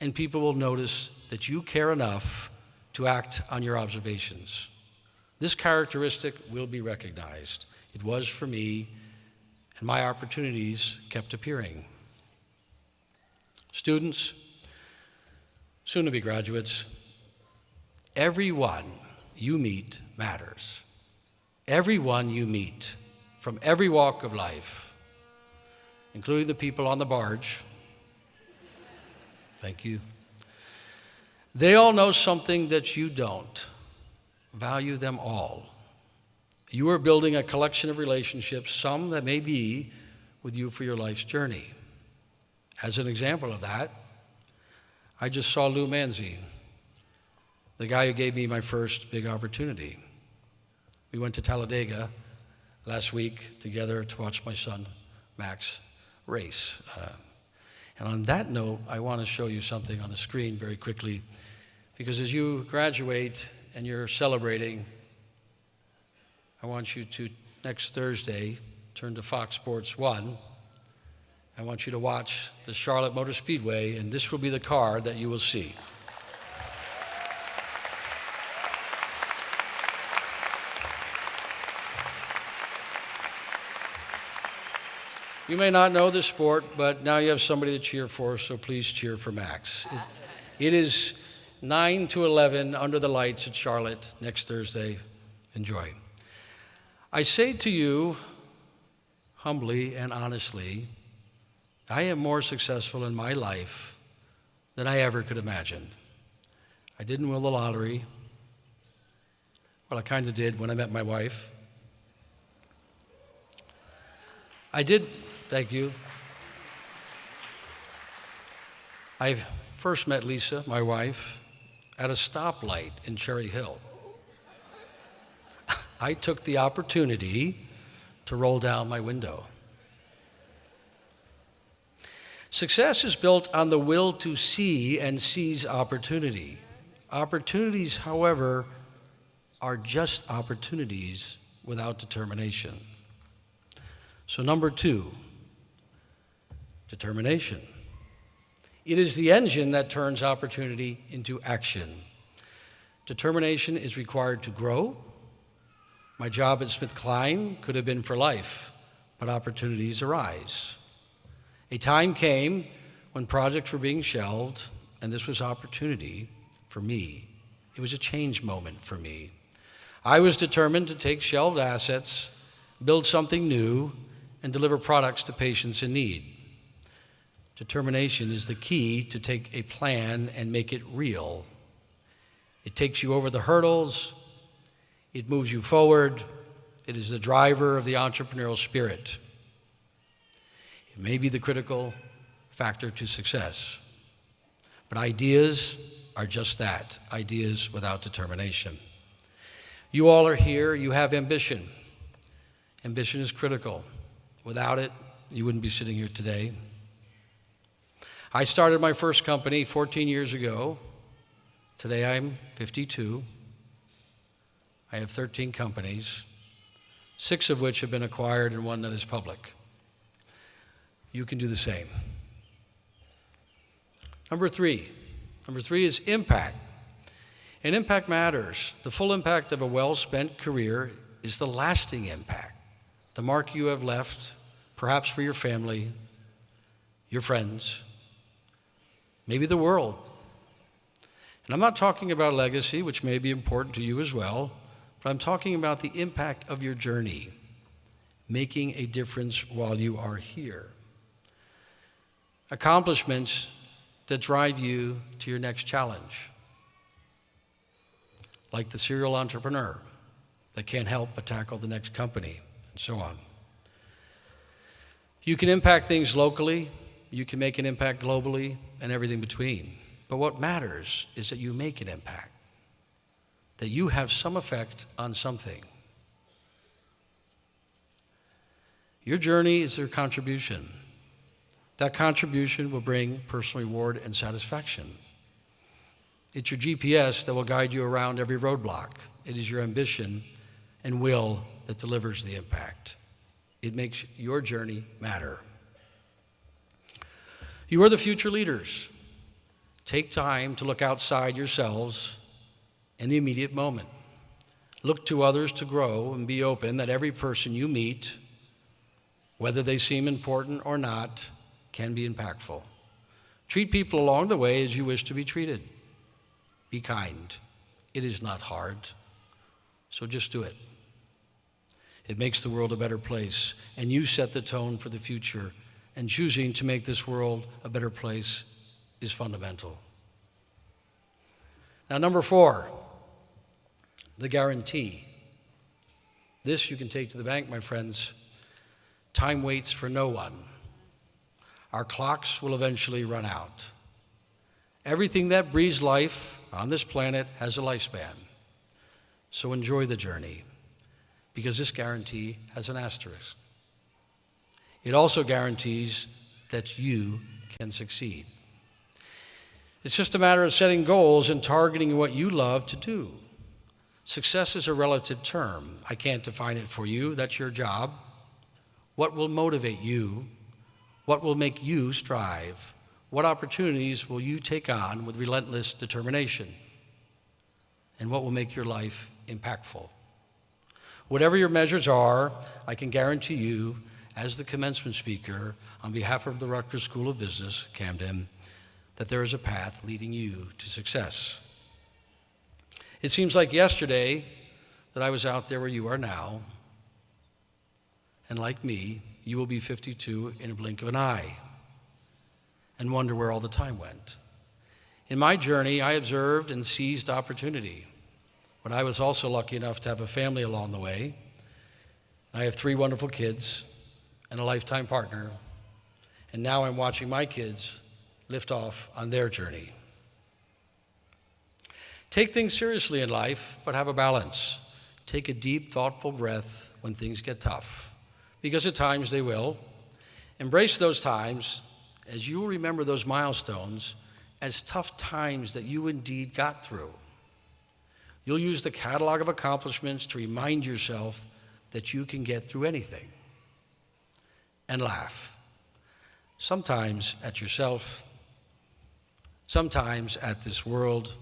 and people will notice that you care enough to act on your observations. This characteristic will be recognized. It was for me, and my opportunities kept appearing. Students, soon-to-be graduates, everyone you meet matters. Everyone you meet from every walk of life, including the people on the barge. Thank you. They all know something that you don't. Value them all. You are building a collection of relationships, some that may be with you for your life's journey. As an example of that, I just saw Lou Manzi, the guy who gave me my first big opportunity. We went to Talladega last week together to watch my son, Max, race. And on that note, I want to show you something on the screen very quickly, because as you graduate and you're celebrating, I want you to, next Thursday, turn to Fox Sports 1, I want you to watch the Charlotte Motor Speedway, and this will be the car that you will see. You may not know the sport, but now you have somebody to cheer for, so please cheer for Max. It is 9 to 11 under the lights at Charlotte next Thursday. Enjoy. I say to you, humbly and honestly, I am more successful in my life than I ever could imagine. I didn't win the lottery. Well, I kind of did when I met my wife. I did, thank you. I first met Lisa, my wife, at a stoplight in Cherry Hill. I took the opportunity to roll down my window. Success is built on the will to see and seize opportunity. Opportunities, however, are just opportunities without determination. So number 2, determination. It is the engine that turns opportunity into action. Determination is required to grow. My job at SmithKline could have been for life, but opportunities arise. A time came when projects were being shelved, and this was opportunity for me. It was a change moment for me. I was determined to take shelved assets, build something new, and deliver products to patients in need. Determination is the key to take a plan and make it real. It takes you over the hurdles. It moves you forward. It is the driver of the entrepreneurial spirit. It may be the critical factor to success. But ideas are just that, ideas without determination. You all are here. You have ambition. Ambition is critical. Without it, you wouldn't be sitting here today. I started my first company 14 years ago. Today I'm 52. I have 13 companies, 6 of which have been acquired and 1 that is public. You can do the same. Number 3 is impact. And impact matters. The full impact of a well-spent career is the lasting impact. The mark you have left, perhaps for your family, your friends, maybe the world. And I'm not talking about legacy, which may be important to you as well, but I'm talking about the impact of your journey, making a difference while you are here. Accomplishments that drive you to your next challenge, like the serial entrepreneur that can't help but tackle the next company, and so on. You can impact things locally, you can make an impact globally, and everything between. But what matters is that you make an impact, that you have some effect on something. Your journey is your contribution. That contribution will bring personal reward and satisfaction. It's your GPS that will guide you around every roadblock. It is your ambition and will that delivers the impact. It makes your journey matter. You are the future leaders. Take time to look outside yourselves in the immediate moment. Look to others to grow and be open that every person you meet, whether they seem important or not, can be impactful. Treat people along the way as you wish to be treated. Be kind. It is not hard, so just do it. It makes the world a better place, and you set the tone for the future, and choosing to make this world a better place is fundamental. Now, number 4, the guarantee. This you can take to the bank, my friends. Time waits for no one. Our clocks will eventually run out. Everything that breathes life on this planet has a lifespan. So enjoy the journey, because this guarantee has an asterisk. It also guarantees that you can succeed. It's just a matter of setting goals and targeting what you love to do. Success is a relative term. I can't define it for you. That's your job. What will motivate you What will make you strive? What opportunities will you take on with relentless determination? And what will make your life impactful? Whatever your measures are, I can guarantee you, as the commencement speaker on behalf of the Rutgers School of Business, Camden, that there is a path leading you to success. It seems like yesterday that I was out there where you are now, and like me, you will be 52 in a blink of an eye and wonder where all the time went. In my journey, I observed and seized opportunity, but I was also lucky enough to have a family along the way. I have 3 wonderful kids and a lifetime partner, and now I'm watching my kids lift off on their journey. Take things seriously in life, but have a balance. Take a deep, thoughtful breath when things get tough, because at times they will. Embrace those times, as you will remember those milestones as tough times that you indeed got through. You'll use the catalog of accomplishments to remind yourself that you can get through anything. And laugh. Sometimes at yourself, sometimes at this world,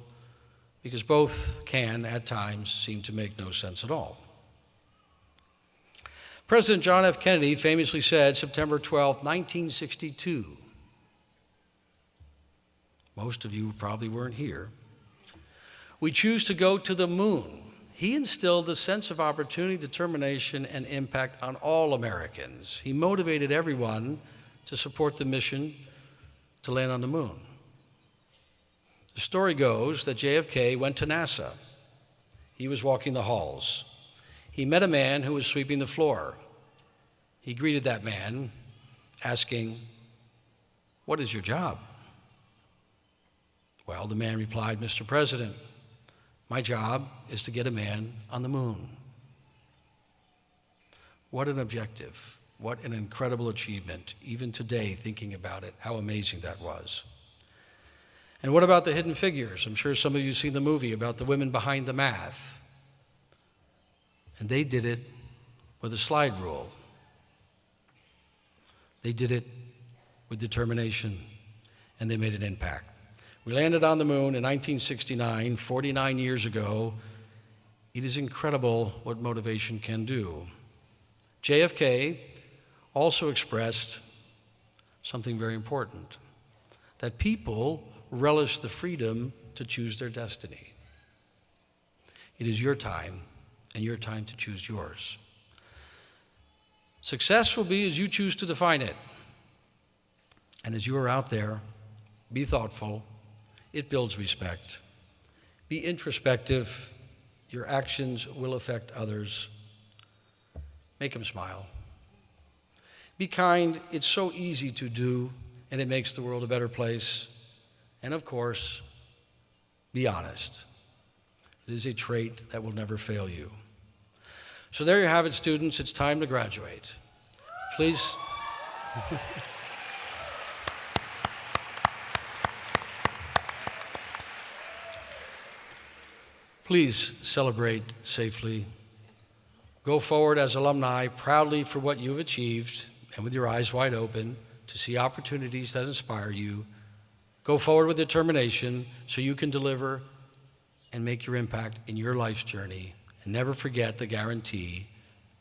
because both can, at times, seem to make no sense at all. President John F. Kennedy famously said, September 12, 1962, most of you probably weren't here, "We choose to go to the moon." He instilled a sense of opportunity, determination, and impact on all Americans. He motivated everyone to support the mission to land on the moon. The story goes that JFK went to NASA. He was walking the halls. He met a man who was sweeping the floor. He greeted that man, asking, "What is your job?" Well, the man replied, "Mr. President, my job is to get a man on the moon." What an objective. What an incredible achievement. Even today, thinking about it, how amazing that was. And what about the Hidden Figures? I'm sure some of you have seen the movie about the women behind the math. And they did it with a slide rule. They did it with determination, and they made an impact. We landed on the moon in 1969, 49 years ago. It is incredible what motivation can do. JFK also expressed something very important, that people relish the freedom to choose their destiny. It is your time, and your time to choose yours. Success will be as you choose to define it. And as you are out there, be thoughtful. It builds respect. Be introspective. Your actions will affect others. Make them smile. Be kind. It's so easy to do, and it makes the world a better place. And of course, be honest. It is a trait that will never fail you. So there you have it, students. It's time to graduate. Please. Please celebrate safely. Go forward as alumni proudly for what you've achieved and with your eyes wide open to see opportunities that inspire you. Go forward with determination so you can deliver and make your impact in your life's journey. And never forget the guarantee,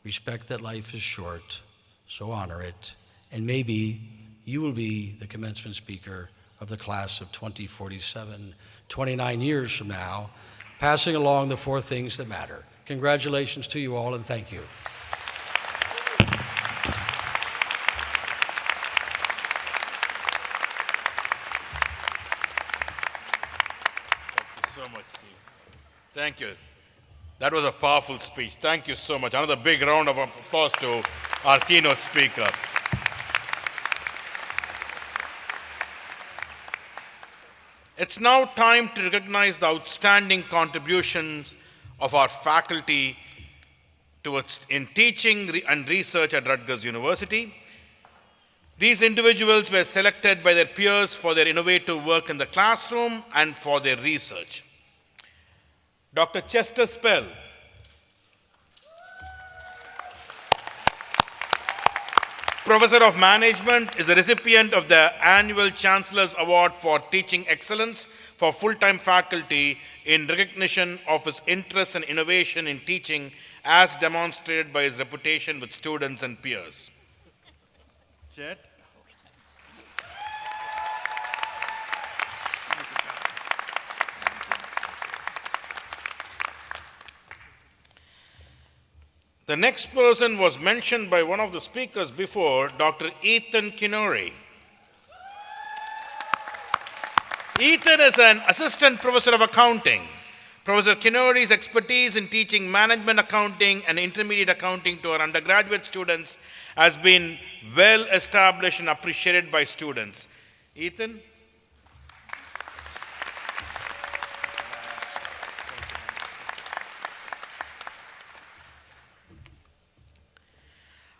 respect that life is short, so honor it. And maybe you will be the commencement speaker of the class of 2047, 29 years from now, passing along the 4 things that matter. Congratulations to you all, and thank you. Thank you so much, Steve. Thank you. That was a powerful speech. Thank you so much. Another big round of applause to our keynote speaker. It's now time to recognize the outstanding contributions of our faculty in teaching and research at Rutgers University. These individuals were selected by their peers for their innovative work in the classroom and for their research. Dr. Chester Spell, Professor of Management is the recipient of the annual Chancellor's Award for Teaching Excellence for full-time faculty in recognition of his interest and innovation in teaching as demonstrated by his reputation with students and peers. Chet? The next person was mentioned by one of the speakers before, Dr. Ethan Kinori. Ethan is an assistant professor of accounting. Professor Kinori's expertise in teaching management accounting and intermediate accounting to our undergraduate students has been well established and appreciated by students. Ethan?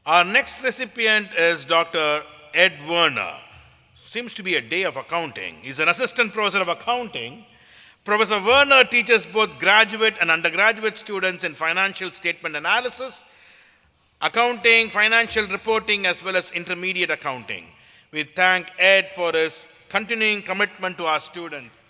Our next recipient is Dr. Ed Werner. Seems to be a day of accounting. He's an assistant professor of accounting. Professor Werner teaches both graduate and undergraduate students in financial statement analysis, accounting, financial reporting, as well as intermediate accounting. We thank Ed for his continuing commitment to our students.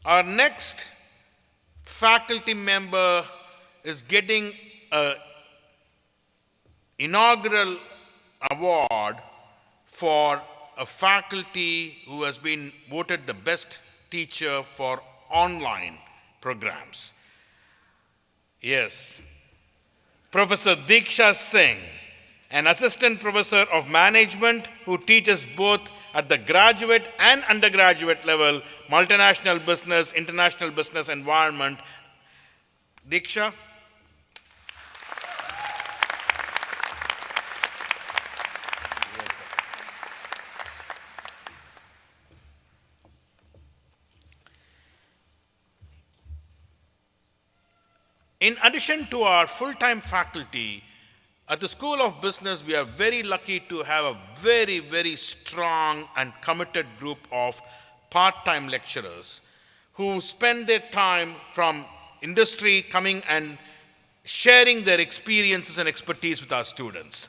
Our next faculty member is getting an inaugural award for a faculty who has been voted the best teacher for online programs. Yes, Professor Diksha Singh, an assistant professor of management who teaches both at the graduate and undergraduate level, multinational business, international business environment. Diksha? In addition to our full-time faculty, at the School of Business, we are very lucky to have a very, very strong and committed group of part-time lecturers who spend their time from industry coming and sharing their experiences and expertise with our students.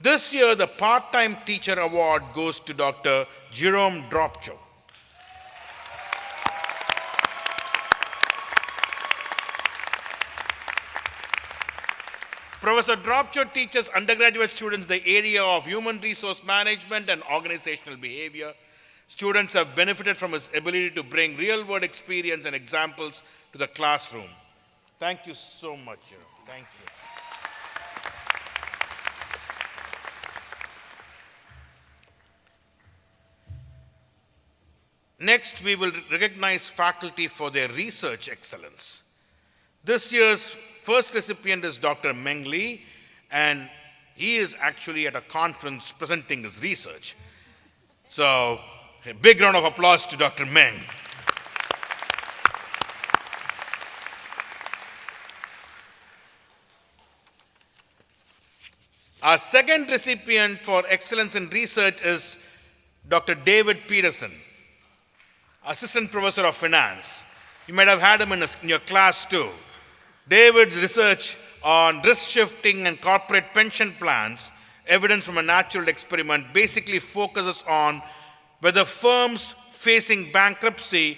This year, the Part-Time Teacher Award goes to Dr. Jerome Dropcho. Professor Dropcho teaches undergraduate students the area of human resource management and organizational behavior. Students have benefited from his ability to bring real-world experience and examples to the classroom. Thank you so much, Jerome. Thank you. Next, we will recognize faculty for their research excellence. This year's first recipient is Dr. Meng Li, and he is actually at a conference presenting his research. So, a big round of applause to Dr. Meng. Our second recipient for excellence in research is Dr. David Peterson, Assistant Professor of Finance. You might have had him in your class too. David's research on risk shifting and corporate pension plans, evidence from a natural experiment, basically focuses on whether firms facing bankruptcy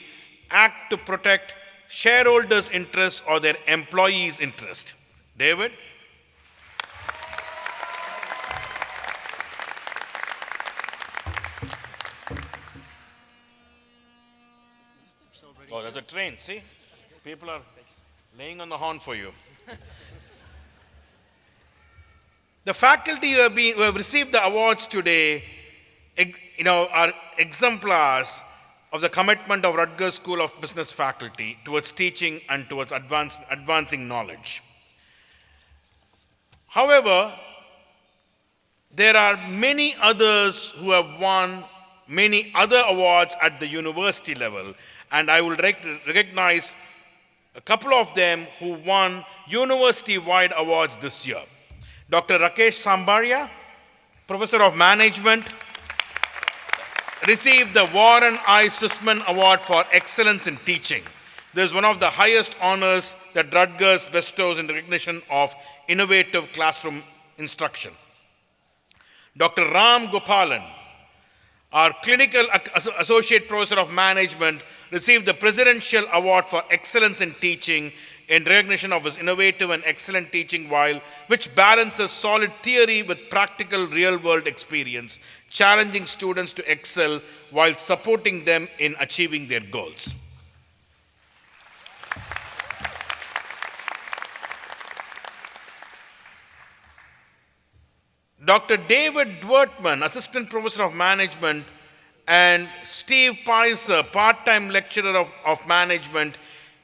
act to protect shareholders' interests or their employees' interest. David? Oh, there's a train, see? People are laying on the horn for you. The faculty who have received the awards today, are exemplars of the commitment of Rutgers School of Business faculty towards teaching and towards advancing knowledge. However, there are many others who have won many other awards at the university level, and I will recognize a couple of them who won university-wide awards this year. Dr. Rakesh Sambaria, Professor of Management. received the Warren I. Sussman Award for Excellence in Teaching. This is one of the highest honors that Rutgers bestows in recognition of innovative classroom instruction. Dr. Ram Gopalan, our clinical associate professor of management, received the Presidential Award for Excellence in Teaching in recognition of his innovative and excellent teaching, which balances solid theory with practical real-world experience, challenging students to excel while supporting them in achieving their goals. Dr. David Dwertman, Assistant Professor of Management, and Steve Pizer, Part-Time Lecturer of Management,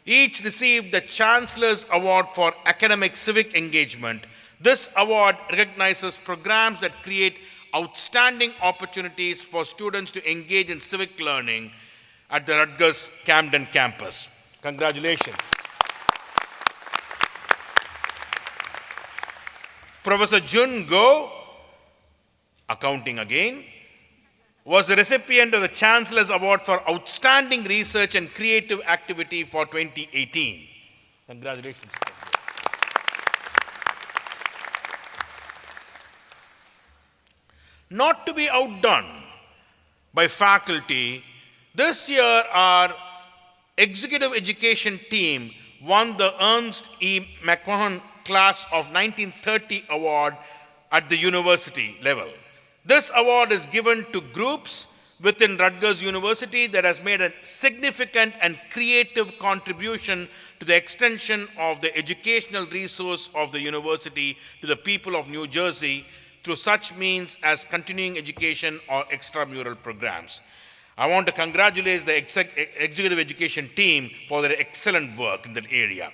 each received the Chancellor's Award for Academic Civic Engagement. This award recognizes programs that create outstanding opportunities for students to engage in civic learning at the Rutgers-Camden campus. Congratulations. Professor Jun Go, accounting again, was the recipient of the Chancellor's Award for Outstanding Research and Creative Activity for 2018. Congratulations. Not to be outdone by faculty, this year our executive education team won the Ernst E. McMahon Class of 1930 Award at the university level. This award is given to groups within Rutgers University that has made a significant and creative contribution to the extension of the educational resource of the university to the people of New Jersey through such means as continuing education or extramural programs. I want to congratulate the executive education team for their excellent work in that area.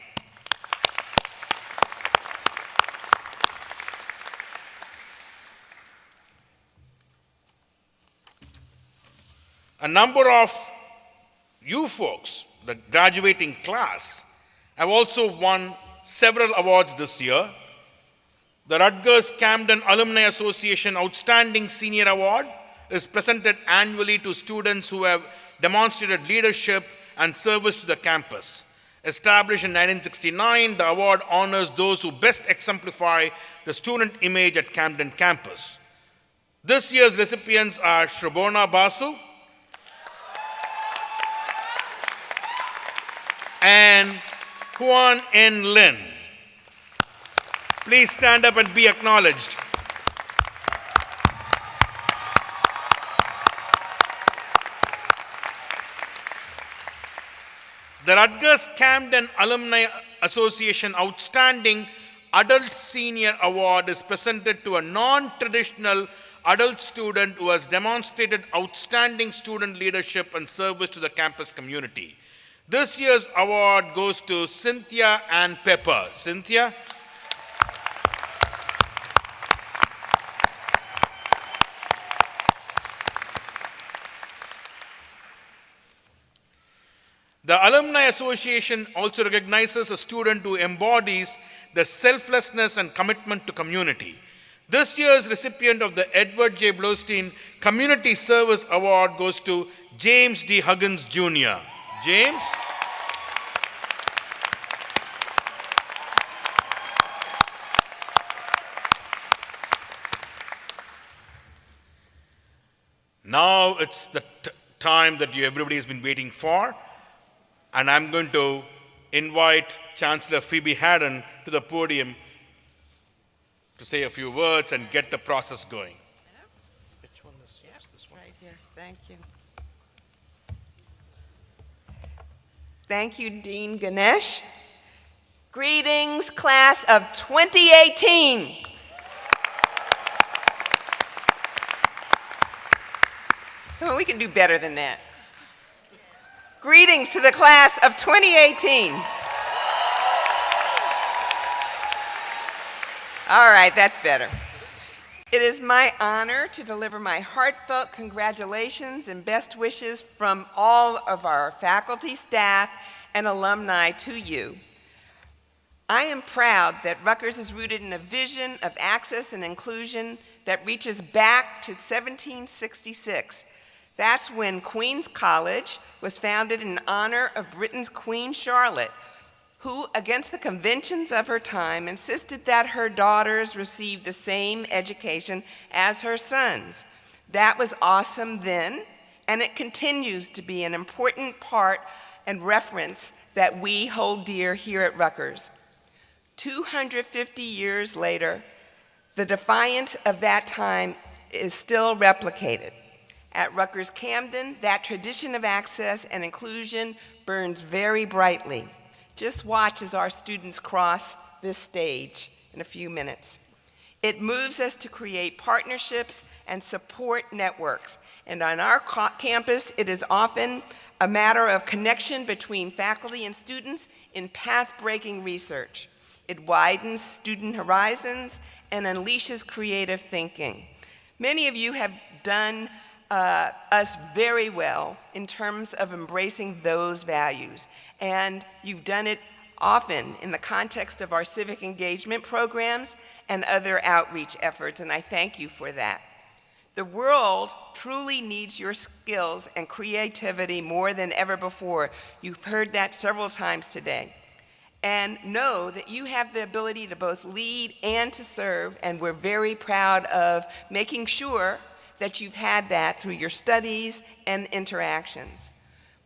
A number of you folks, the graduating class, have also won several awards this year. The Rutgers-Camden Alumni Association Outstanding Senior Award is presented annually to students who have demonstrated leadership and service to the campus. Established in 1969, the award honors those who best exemplify the student image at Camden campus. This year's recipients are Shrabona Basu and Kuan N. Lin. Please stand up and be acknowledged. The Rutgers-Camden Alumni Association Outstanding Adult Senior Award is presented to a non-traditional adult student who has demonstrated outstanding student leadership and service to the campus community. This year's award goes to Cynthia Ann Pepper. Cynthia? The Alumni Association also recognizes a student who embodies the selflessness and commitment to community. This year's recipient of the Edward J. Blostein Community Service Award goes to James D. Huggins, Jr. James? Now it's the time that everybody has been waiting for, and I'm going to invite Chancellor Phoebe Haddon to the podium to say a few words and get the process going. Which one is this one? Right here. Thank you. Thank you, Dean Ganesh. Greetings, class of 2018. Come on, we can do better than that. Greetings to the class of 2018. All right, that's better. It is my honor to deliver my heartfelt congratulations and best wishes from all of our faculty, staff, and alumni to you. I am proud that Rutgers is rooted in a vision of access and inclusion that reaches back to 1766. That's when Queen's College was founded in honor of Britain's Queen Charlotte, who, against the conventions of her time, insisted that her daughters receive the same education as her sons. That was awesome then, and it continues to be an important part and reference that we hold dear here at Rutgers. 250 years later, the defiance of that time is still replicated. At Rutgers-Camden, that tradition of access and inclusion burns very brightly. Just watch as our students cross this stage in a few minutes. It moves us to create partnerships and support networks. And on our campus, it is often a matter of connection between faculty and students in path-breaking research. It widens student horizons and unleashes creative thinking. Many of you have done us very well in terms of embracing those values. And you've done it often in the context of our civic engagement programs and other outreach efforts, and I thank you for that. The world truly needs your skills and creativity more than ever before. You've heard that several times today. And know that you have the ability to both lead and to serve, and we're very proud of making sure that you've had that through your studies and interactions.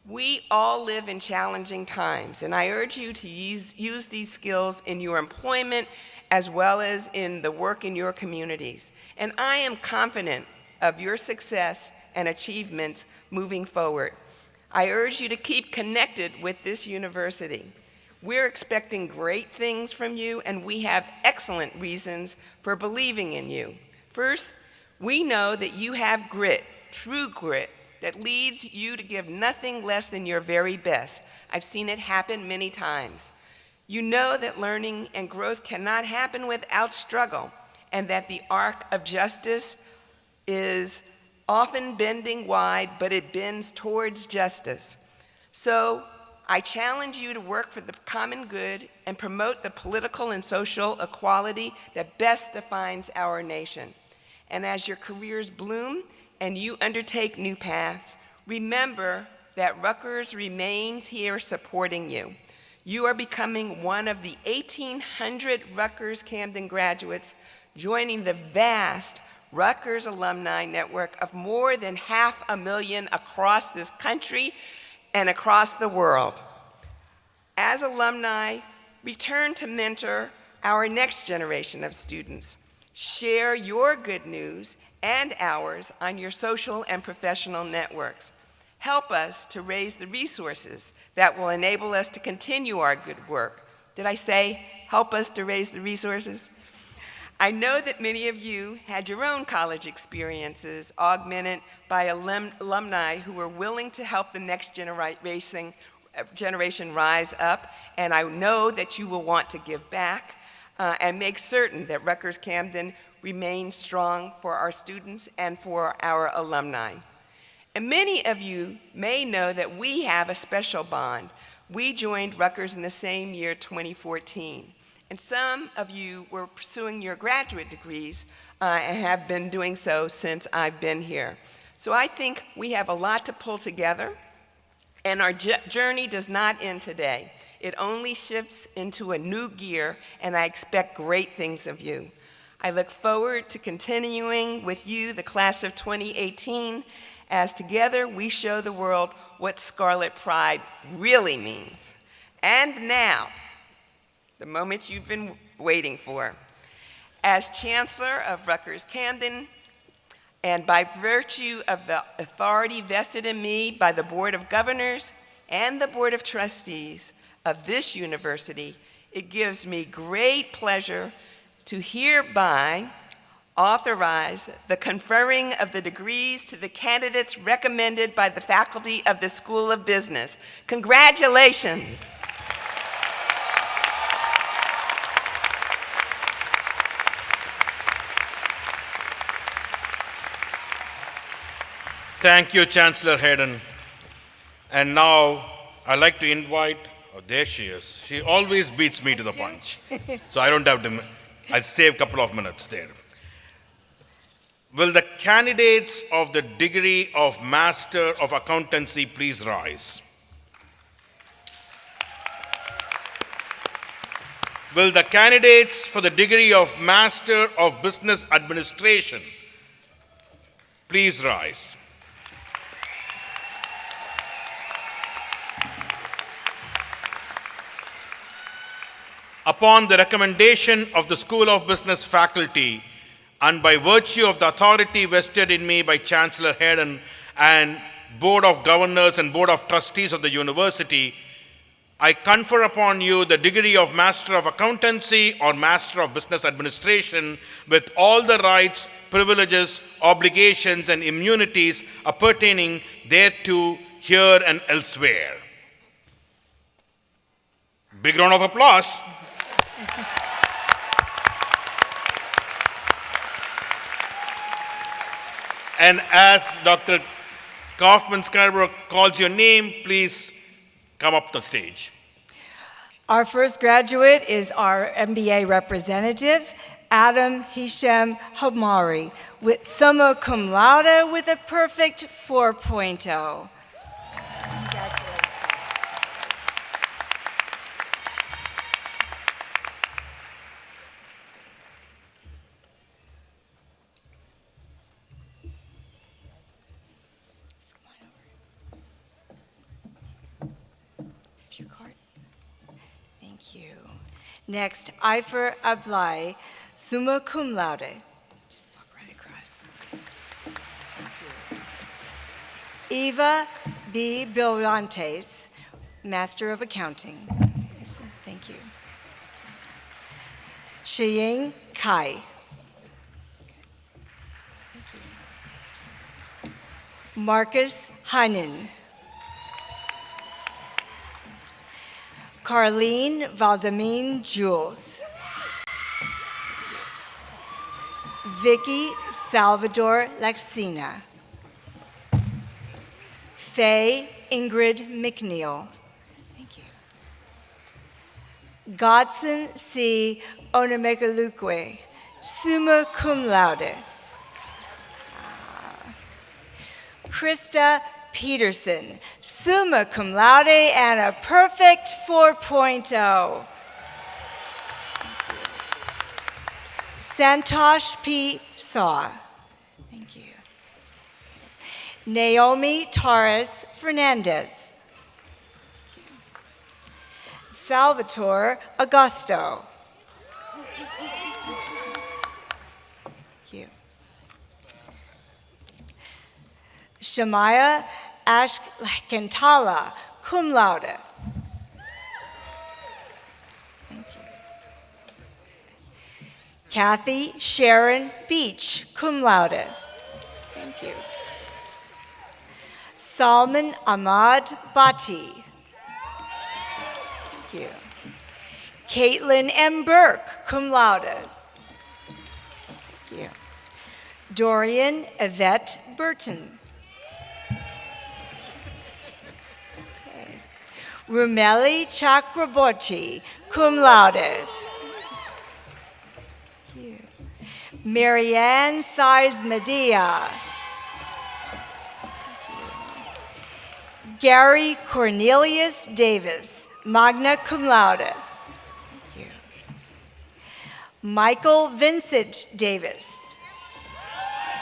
We all live in challenging times, and I urge you to use these skills in your employment as well as in the work in your communities. And I am confident of your success and achievements moving forward. I urge you to keep connected with this university. We're expecting great things from you, and we have excellent reasons for believing in you. First, we know that you have grit, true grit, that leads you to give nothing less than your very best. I've seen it happen many times. You know that learning and growth cannot happen without struggle, and that the arc of justice is often bending wide, but it bends towards justice. So I challenge you to work for the common good and promote the political and social equality that best defines our nation. And as your careers bloom and you undertake new paths, remember that Rutgers remains here supporting you. You are becoming one of the 1,800 Rutgers-Camden graduates joining the vast Rutgers alumni network of more than 500,000 across this country and across the world. As alumni, return to mentor our next generation of students. Share your good news and ours on your social and professional networks. Help us to raise the resources that will enable us to continue our good work. Did I say, help us to raise the resources? I know that many of you had your own college experiences augmented by alumni who were willing to help the next generation rise up, and I know that you will want to give back and make certain that Rutgers-Camden remains strong for our students and for our alumni. And many of you may know that we have a special bond. We joined Rutgers in the same year, 2014. And some of you were pursuing your graduate degrees and have been doing so since I've been here. So I think we have a lot to pull together, and our journey does not end today. It only shifts into a new gear, and I expect great things of you. I look forward to continuing with you, the class of 2018, as together we show the world what Scarlet Pride really means. And now, the moment you've been waiting for. As Chancellor of Rutgers-Camden, and by virtue of the authority vested in me by the Board of Governors and the Board of Trustees of this university, it gives me great pleasure to hereby authorize the conferring of the degrees to the candidates recommended by the faculty of the School of Business. Congratulations. Thank you, Chancellor Hayden. And now I'd like to invite, oh, there she is. She always beats me to the punch. So I don't have to, I'll save a couple of minutes there. Will the candidates of the degree of Master of Accountancy please rise? Will the candidates for the degree of Master of Business Administration please rise? Upon the recommendation of the School of Business faculty, and by virtue of the authority vested in me by Chancellor Hayden and Board of Governors and Board of Trustees of the University, I confer upon you the degree of Master of Accountancy or Master of Business Administration with all the rights, privileges, obligations, and immunities appertaining thereto here and elsewhere. Big round of applause. And as Dr. Kaufman Scarborough calls your name, please come up the stage. Our first graduate is our MBA representative, Adam Hisham Hamari, with summa cum laude with a perfect 4.0. Next, Ifer Ablai, summa cum laude. Just walk right across. Eva B. Brillantes, Master of Accounting. Thank you. Shiying Kai. Thank you. Marcus Heinen. Carlene Valdemine Jules. Vicky Salvador Laxina. Faye Ingrid McNeil. Thank you. Godson C. Onamekalukwe, summa cum laude. Krista Peterson, summa cum laude and a perfect 4.0. Santosh P. Saw. Thank you. Naomi Torres Fernandez. Salvatore Augusto. Thank you. Shamaya Ashkantala, cum laude. Thank you. Kathy Sharon Beach, cum laude. Thank you. Salman Ahmad Bhatti. Thank you. Caitlin M. Burke, cum laude. Thank you. Dorian Yvette Burton. Okay. Rumeli Chakraborty, cum laude. Thank you. Marianne Size Medea. Gary Cornelius Davis, magna cum laude. Thank you. Michael Vincent Davis.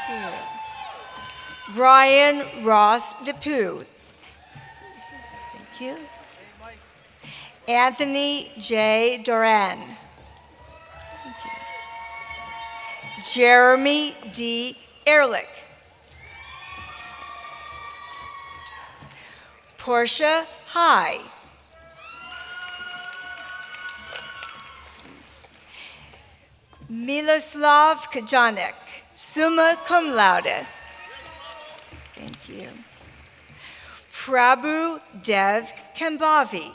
Thank you. Brian Ross DePue. Thank you. Anthony J. Duran. Thank you. Jeremy D. Ehrlich. Portia High. Miloslav Kajanek, summa cum laude. Thank you. Prabhu Dev Kambavi.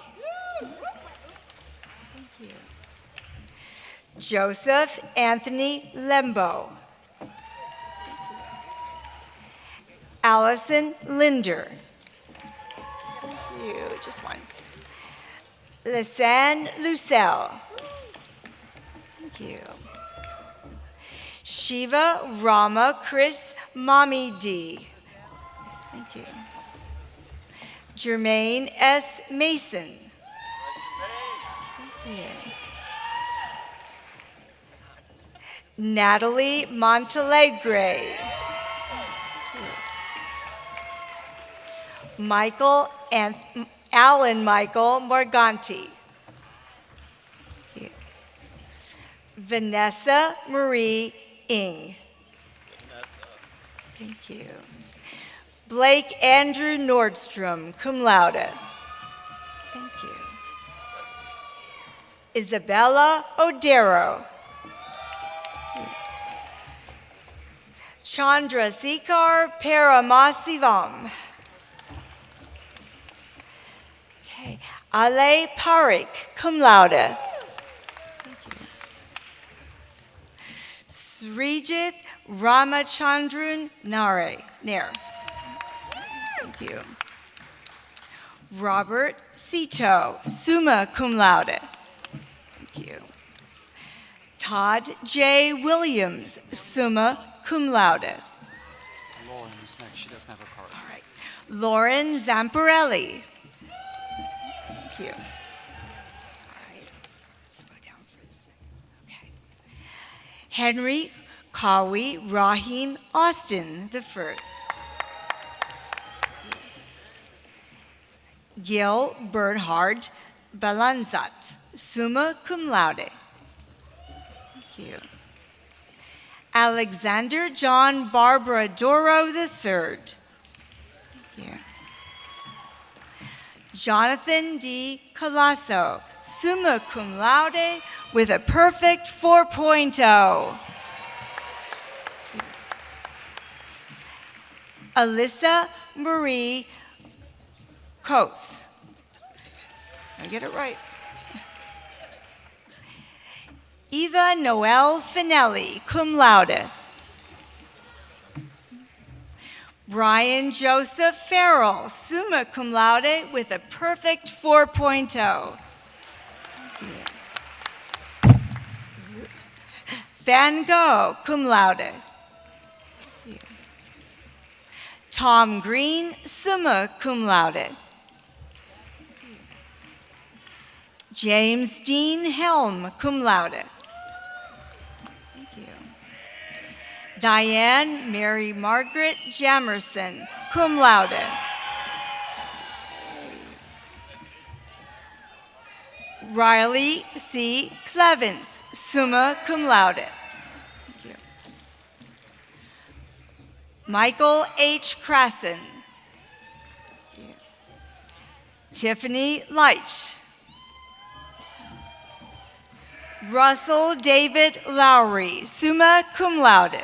Thank you. Joseph Anthony Lembo. Allison Linder. You, just one. Lisanne Lucelle. Thank you. Shiva Rama Chris Mommy D. Thank you. Jermaine S. Mason. Thank you. Natalie Montalegre. Michael and Alan Michael Morganti. Thank you. Vanessa Marie Ing. Thank you. Blake Andrew Nordstrom, cum laude. Thank you. Isabella Odero. Chandra Sikar Paramasivam. Okay. Ale Parik, cum laude. Thank you. Srijit Ramachandran Nair. Thank you. Robert Cito, summa cum laude. Thank you. Todd J. Williams, summa cum laude. Lauren is next. She doesn't have her card. All right. Lauren Zamparelli. Thank you. All right. Slow down for a second. Okay. Henry Kawi Rahim Austin the first. Gil Bernhard Balanzat, summa cum laude. Thank you. Alexander John Barbara Doro III. Thank you. Jonathan D. Colasso, summa cum laude with a perfect 4.0. Alyssa Marie Kos. I get it right. Eva Noel Finelli, cum laude. Brian Joseph Farrell, summa cum laude with a perfect 4.0. Van Gogh, cum laude. Tom Green, summa cum laude. James Dean Helm, cum laude. Thank you. Diane Mary Margaret Jamerson, cum laude. Riley C. Clevens, summa cum laude. Thank you. Michael H. Krasson. Thank you. Tiffany Leitch. Russell David Lowry, summa cum laude.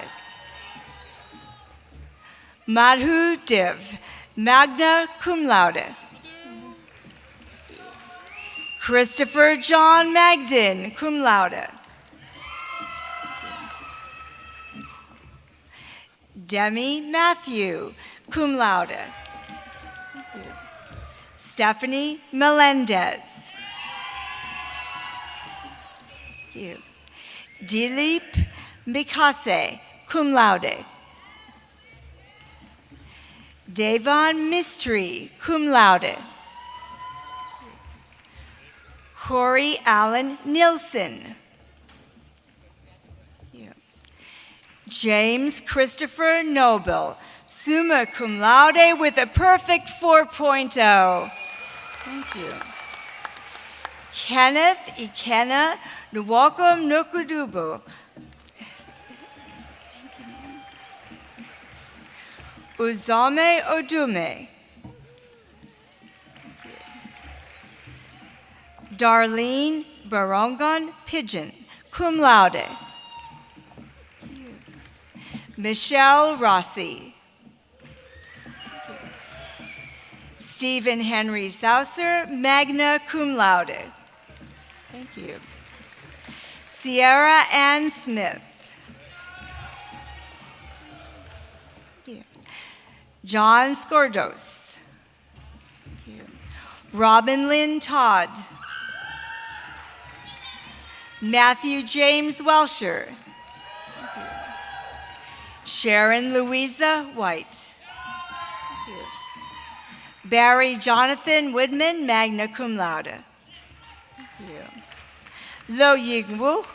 Madhu Div, magna cum laude. Christopher John Magden, cum laude. Demi Matthew, cum laude. Stephanie Melendez. Thank you. Dilip Mikase, cum laude. Devon Mistry, cum laude. Corey Allen Nilsson. James Christopher Noble, summa cum laude with a perfect 4.0. Thank you. Kenneth Ikena Nwakom Nukudubu. Uzame Odume. Darlene Barongon Pigeon, cum laude. Michelle Rossi. Stephen Henry Saucer, magna cum laude. Thank you. Sierra Ann Smith. Thank you. John Skordos. Thank you. Robin Lynn Todd. Matthew James Welsher. Thank you. Sharon Louisa White. Thank you. Barry Jonathan Woodman, magna cum laude. Thank you. Lo Ying Wu.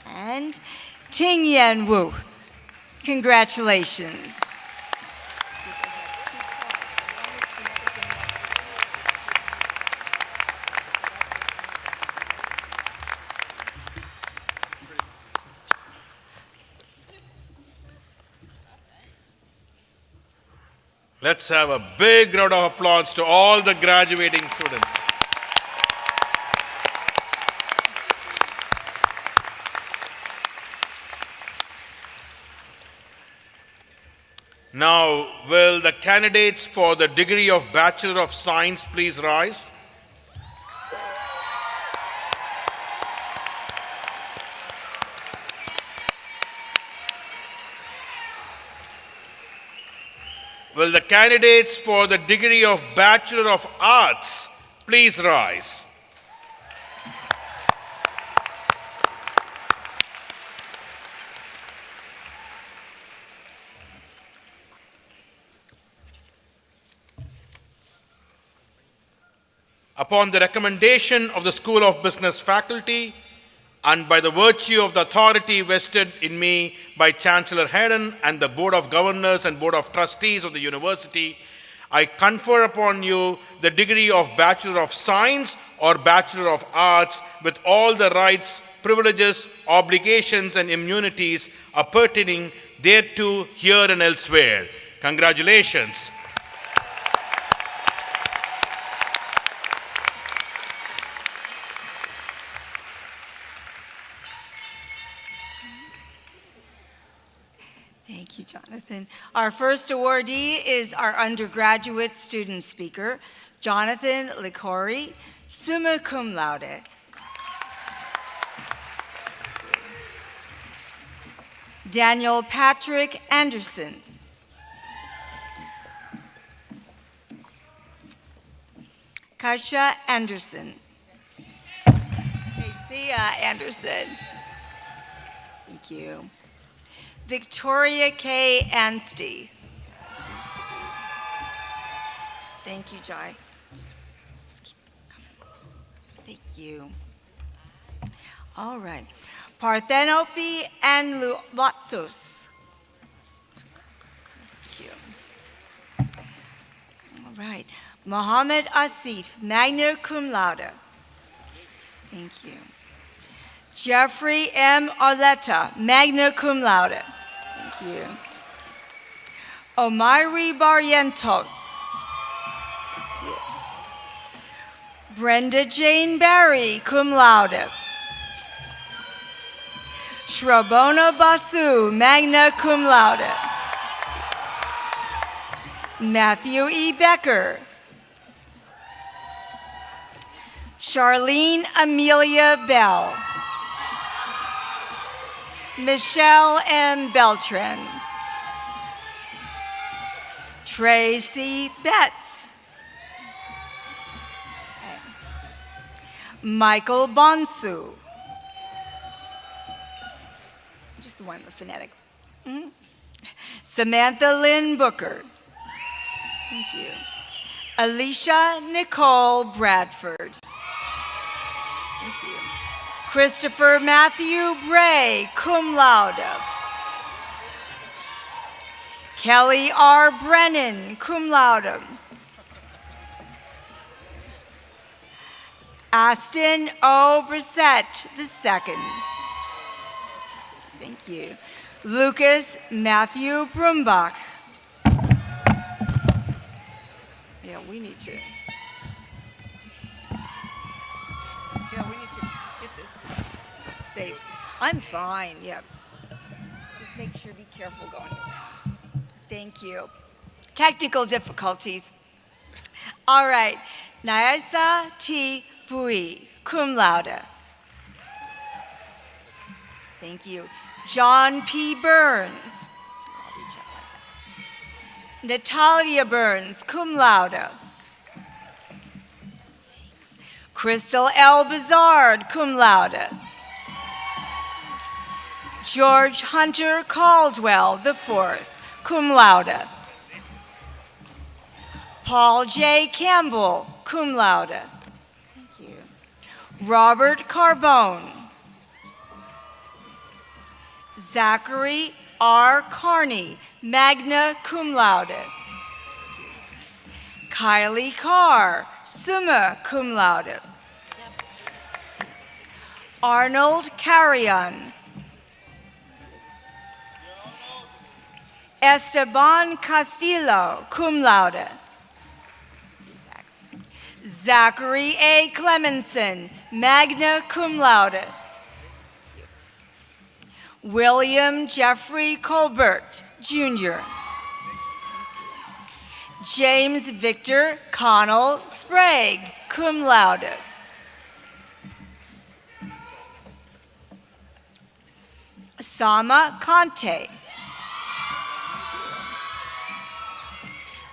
And Ting Yen Wu. Congratulations. Let's have a big round of applause to all the graduating students. Now, will the candidates for the degree of Bachelor of Science please rise? Will the candidates for the degree of Bachelor of Arts please rise? Upon the recommendation of the School of Business faculty, and by the virtue of the authority vested in me by Chancellor Hayden and the Board of Governors and Board of Trustees of the University, I confer upon you the degree of Bachelor of Science or Bachelor of Arts with all the rights, privileges, obligations, and immunities appertaining thereto here and elsewhere. Congratulations. Thank you, Jonathan. Our first awardee is our undergraduate student speaker, Jonathan Licori, summa cum laude. Daniel Patrick Anderson. Kasia Anderson. Kesia Anderson. Thank you. Victoria K. Anstey. Thank you, Jai. Just keep coming. Thank you. All right. Parthenope and Latsos. Thank you. All right. Mohammed Asif, magna cum laude. Thank you. Jeffrey M. Arletta, magna cum laude. Thank you. Omari Barrientos. Thank you. Brenda Jane Barry, cum laude. Shrabona Basu, magna cum laude. Matthew E. Becker. Charlene Amelia Bell. Michelle M. Beltran. Tracy Betts. Michael Bonsu. Just the one with phonetic. Mm-hmm. Samantha Lynn Booker. Thank you. Alicia Nicole Bradford. Thank you. Christopher Matthew Bray, cum laude. Kelly R. Brennan, cum laude. Aston O. Brissett II. Thank you. Lucas Matthew Brumbach. Yeah, we need to. Get this safe. I'm fine, yep. Just make sure, be careful going around. Thank you. Technical difficulties. All right. Nyasa T. Bui, cum laude. Thank you. John P. Burns. Natalia Burns, cum laude. Crystal L. Bizard, cum laude. George Hunter Caldwell IV, cum laude. Paul J. Campbell, cum laude. Thank you. Robert Carbone. Zachary R. Carney, magna cum laude. Kylie Carr, summa cum laude. Arnold Carrion. Esteban Castillo, cum laude. Zachary A. Clemenson, magna cum laude. William Jeffrey Colbert, Jr. James Victor Connell Sprague, cum laude. Sama Conte.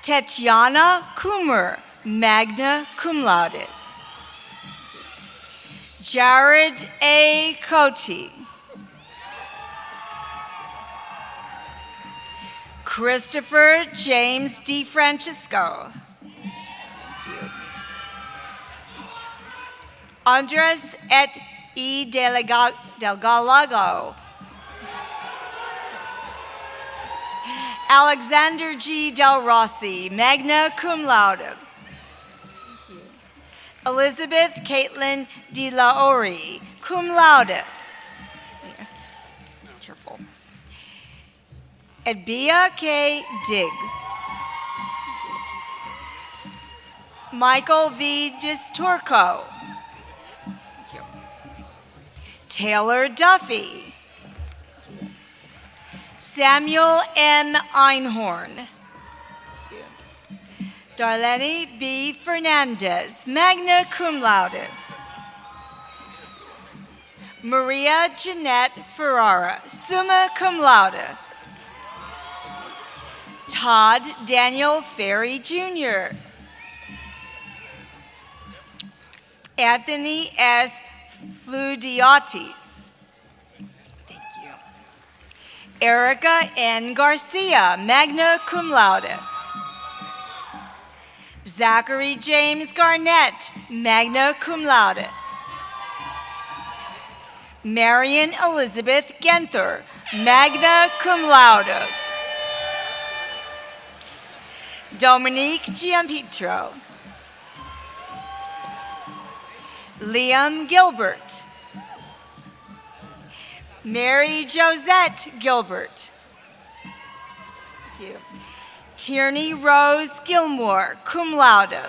Tetiana Coomer, magna cum laude. Jared A. Cote. Christopher James DeFrancisco. Andres et E. Delgado. Alexander G. Del Rossi, magna cum laude. Elizabeth Caitlin De La Ori, cum laude. Careful. Edbia K. Diggs. Michael V. Distorco. Taylor Duffy. Samuel M. Einhorn. Darlene B. Fernandez, magna cum laude. Maria Jeanette Ferrara, summa cum laude. Todd Daniel Ferry Jr. Anthony S. Fludiotis. Thank you. Erica N. Garcia, magna cum laude. Zachary James Garnett, magna cum laude. Marion Elizabeth Genther, magna cum laude. Dominique Giampetro. Liam Gilbert. Mary Josette Gilbert. Thank you. Tierney Rose Gilmore, cum laude.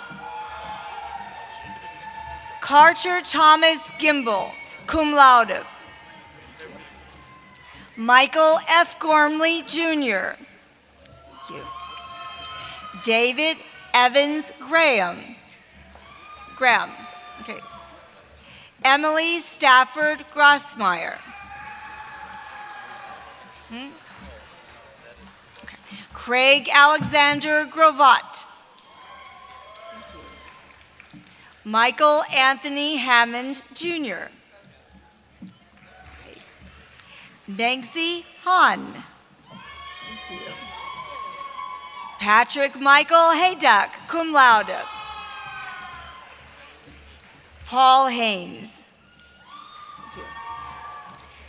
Carter Thomas Gimbel, cum laude. Michael F. Gormley, Jr. Thank you. David Evans Graham. Okay. Emily Stafford Grossmeyer. Okay. Craig Alexander Grovat. Michael Anthony Hammond, Jr. Nengsi Han. Patrick Michael Hayduck, cum laude. Paul Haynes.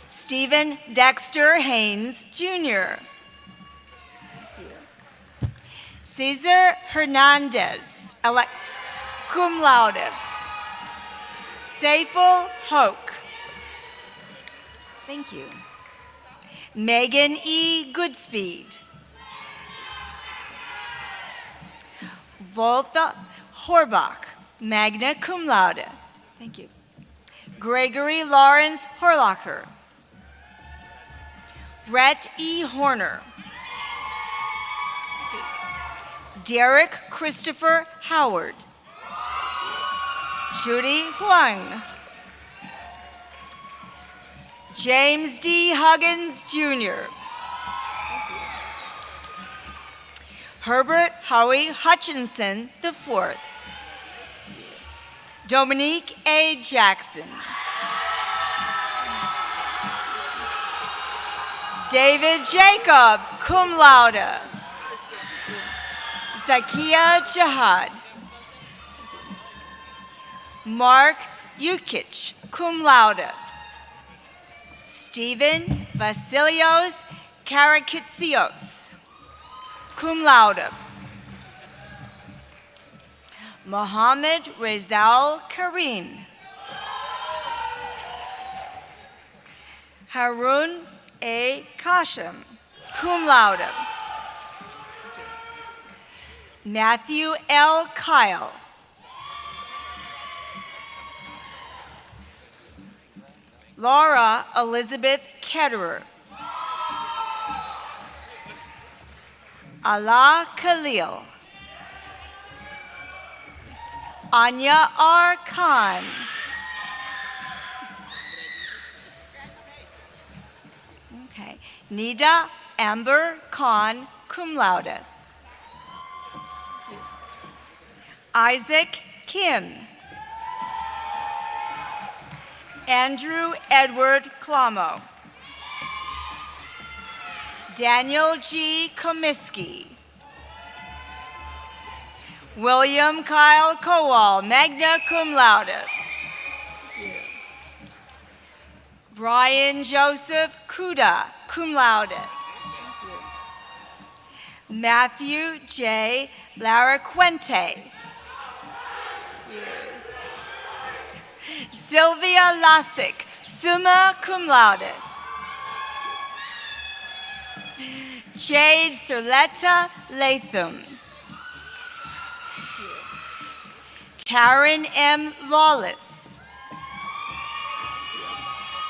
Stephen Dexter Haynes, Jr. Cesar Hernandez, cum laude. Seifel Hoke. Thank you. Megan E. Goodspeed. Volta Horbach, magna cum laude. Thank you. Gregory Lawrence Horlacher. Brett E. Horner. Derek Christopher Howard. Judy Huang. James D. Huggins, Jr. Herbert Howie Hutchinson IV. Dominique A. Jackson. David Jacob, cum laude. Zakia Jihad. Mark Yukic, cum laude. Stephen Vasilios Karakitsios, cum laude. Mohammed Rizal Karim. Harun A. Kashim, cum laude. Matthew L. Kyle. Laura Elizabeth Ketterer. Allah Khalil. Anya R. Khan. Okay. Nida Amber Khan, cum laude. Isaac Kim. Andrew Edward Klamo. Daniel G. Komisky. William Kyle Kowal, magna cum laude. Brian Joseph Kuda, cum laude. Matthew J. Laraquente. Sylvia Lassick, summa cum laude. Jade Serletta Latham. Taryn M. Lawless.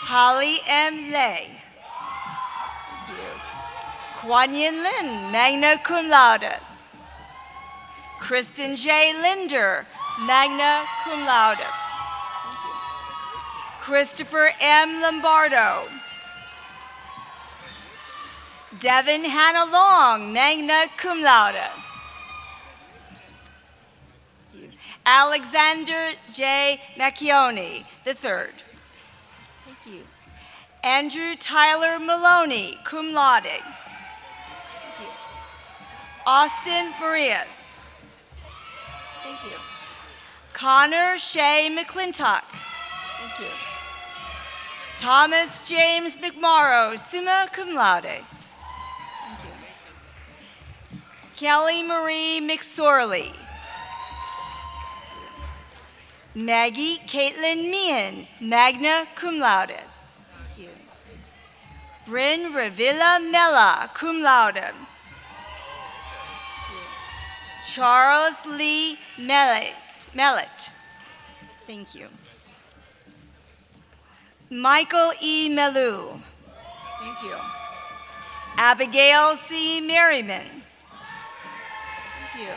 Holly M. Lay. Kuan Yin Lin, magna cum laude. Kristen J. Linder, magna cum laude. Christopher M. Lombardo. Devin Hannah Long, magna cum laude. Alexander J. Macchione, III. Thank you. Andrew Tyler Maloney, cum laude. Thank you. Austin Marias. Thank you. Connor Shea McClintock. Thank you. Thomas James McMorrow, summa cum laude. Thank you. Kelly Marie McSorley. Maggie Caitlin Meehan, magna cum laude. Thank you. Bryn Revilla Mella, cum laude. Thank you. Charles Lee Mellett. Thank you. Michael E. Melou. Thank you. Abigail C. Merriman. Thank you.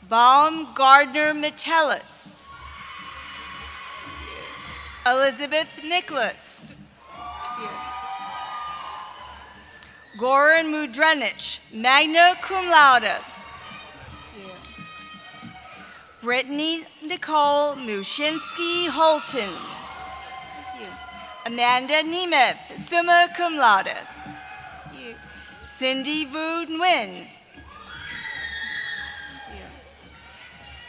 Baumgardner Metellus. Elizabeth Nicholas. Goran Mudrenich, magna cum laude. Brittany Nicole Mushinsky Holton. Amanda Nemeth, summa cum laude. Cindy Vu Nguyen.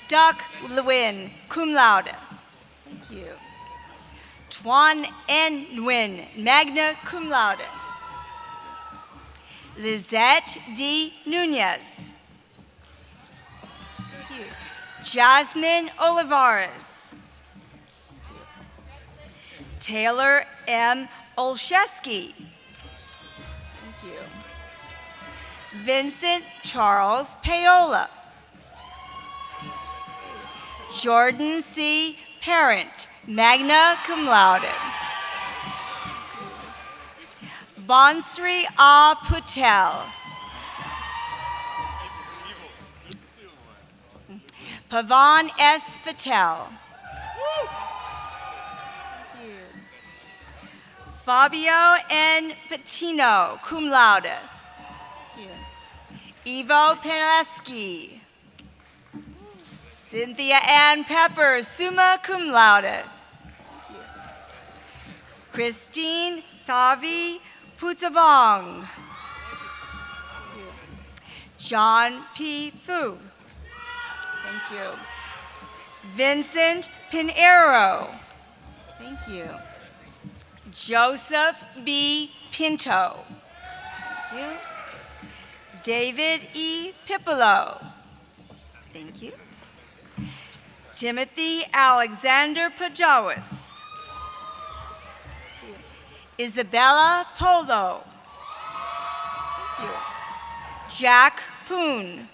Duck Lewin, cum laude. Thank you. Tuan N. Nguyen, magna cum laude. Lizette D. Nunez. Thank you. Jasmine Olivares. Taylor M. Olszewski. Thank you. Vincent Charles Paola. Jordan C. Parent, magna cum laude. Bansri A. Patel. Pavan S. Patel. Fabio N. Patino, cum laude. Ivo Penaleski. Cynthia Ann Pepper, summa cum laude. Christine Thavi Putavong. John P. Fu. Thank you. Vincent Pinheiro. Thank you. Joseph B. Pinto. Thank you. David E. Pipolo. Thank you. Timothy Alexander Pajawis. Isabella Polo. Thank you. Jack Poon.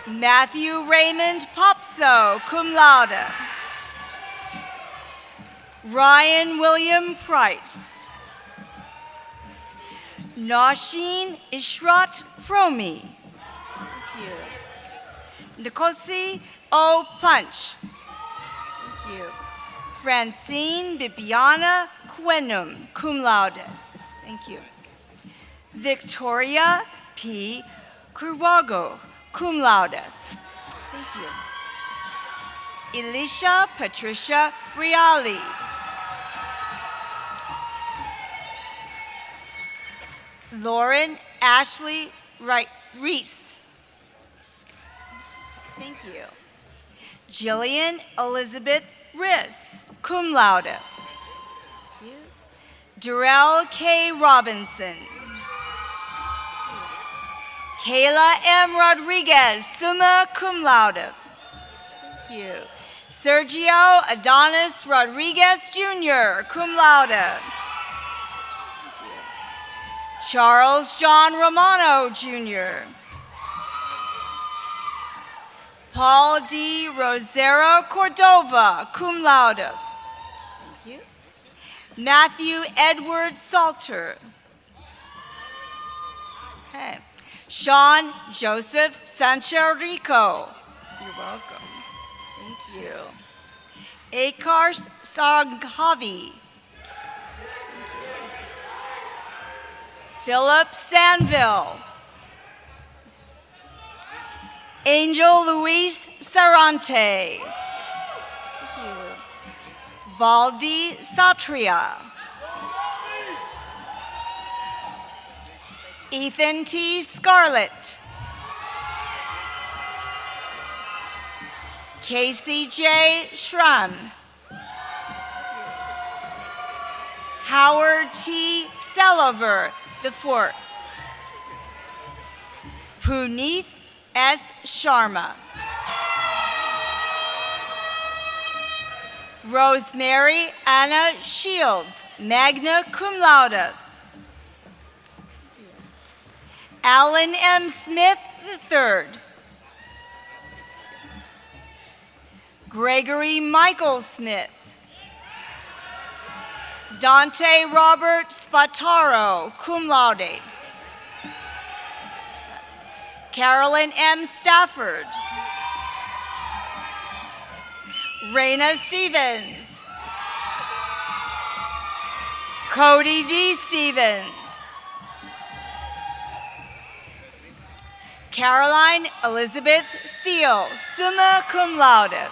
Matthew Raymond Popso, cum laude. Ryan William Price. Nashin Ishrat Promi. Thank you. Nkosi O. Punch. Thank you. Francine Bibiana Quenum, cum laude. Thank you. Victoria P. Kurwago, cum laude. Thank you. Elisha Patricia Riali. Lauren Ashley Reese. Thank you. Jillian Elizabeth Riss, cum laude. Thank you. Darrell K. Robinson. Kayla M. Rodriguez, summa cum laude. Thank you. Sergio Adonis Rodriguez Jr., cum laude. Thank you. Charles John Romano Jr. Paul D. Rosero Cordova, cum laude. Thank you. Matthew Edward Salter. Okay. Sean Joseph Sancherico. You're welcome. Thank you. Akars Saghavi. Philip Sanville. Angel Luis Sarante. Thank you. Valdi Satria. Ethan T. Scarlett. Casey J. Schrum. Howard T. Selliver IV. Puneeth S. Sharma. Rosemary Anna Shields, magna cum laude. Alan M. Smith III. Gregory Michael Smith. Dante Robert Spataro, cum laude. Carolyn M. Stafford. Raina Stevens. Cody D. Stevens. Caroline Elizabeth Steele, summa cum laude.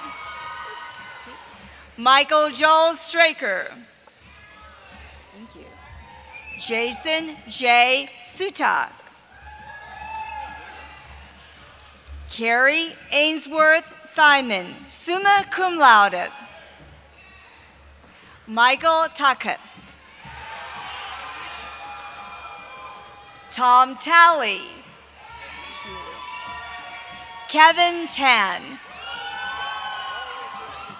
Michael Joel Straker. Thank you. Jason J. Suta. Carrie Ainsworth Simon, summa cum laude. Michael Takas. Tom Talley. Kevin Tan.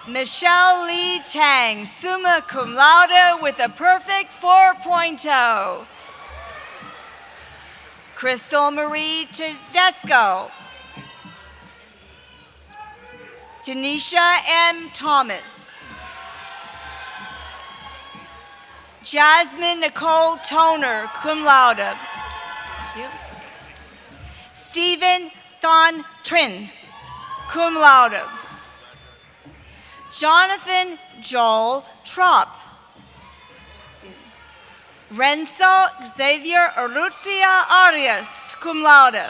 Michelle Lee Tang, summa cum laude with a perfect 4.0. Crystal Marie Tedesco. Tanisha M. Thomas. Jasmine Nicole Toner, cum laude. Thank you. Stephen Thon Trin, cum laude. Jonathan Joel Trop. Renzo Xavier Urrutia Arias, cum laude.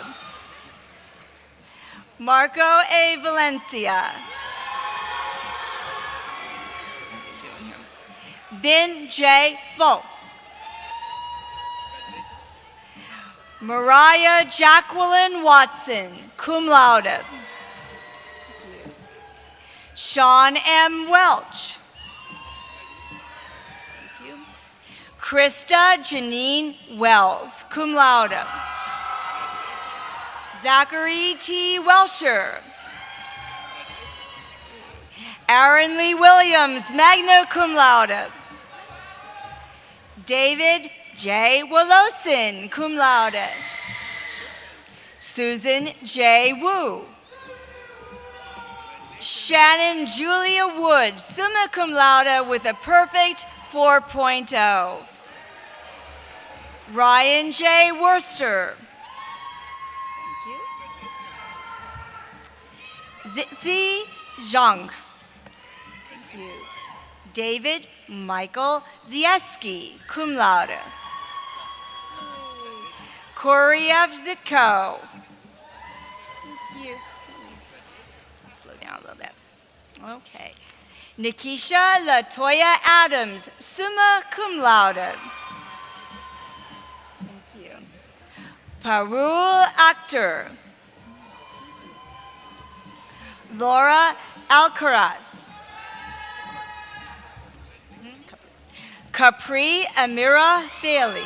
Marco A. Valencia. Bin J. Vo. Mariah Jacqueline Watson, cum laude. Sean M. Welch. Thank you. Krista Janine Wells, cum laude. Zachary T. Welsher. Aaron Lee Williams, magna cum laude. David J. Wolosin, cum laude. Susan J. Wu. Shannon Julia Wood, summa cum laude with a perfect 4.0. Ryan J. Worcester. Thank you. Zizi Zhang. Thank you. David Michael Zieski, cum laude. Koriev Zitko. Thank you. Slow down a little bit. Okay. Nikisha Latoya Adams, summa cum laude. Thank you. Parul Akhtar. Laura Alcaraz. Capri Amira Bailey.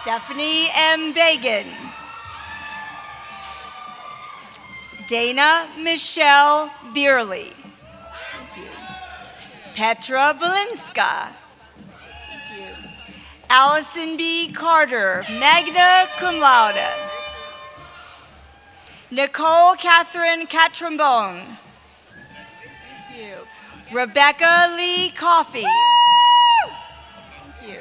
Stephanie M. Bagan. Dana Michelle Beerley. Thank you. Petra Belinska. Thank you. Allison B. Carter, magna cum laude. Nicole Catherine Catrambone. Thank you. Rebecca Lee Coffey. Thank you.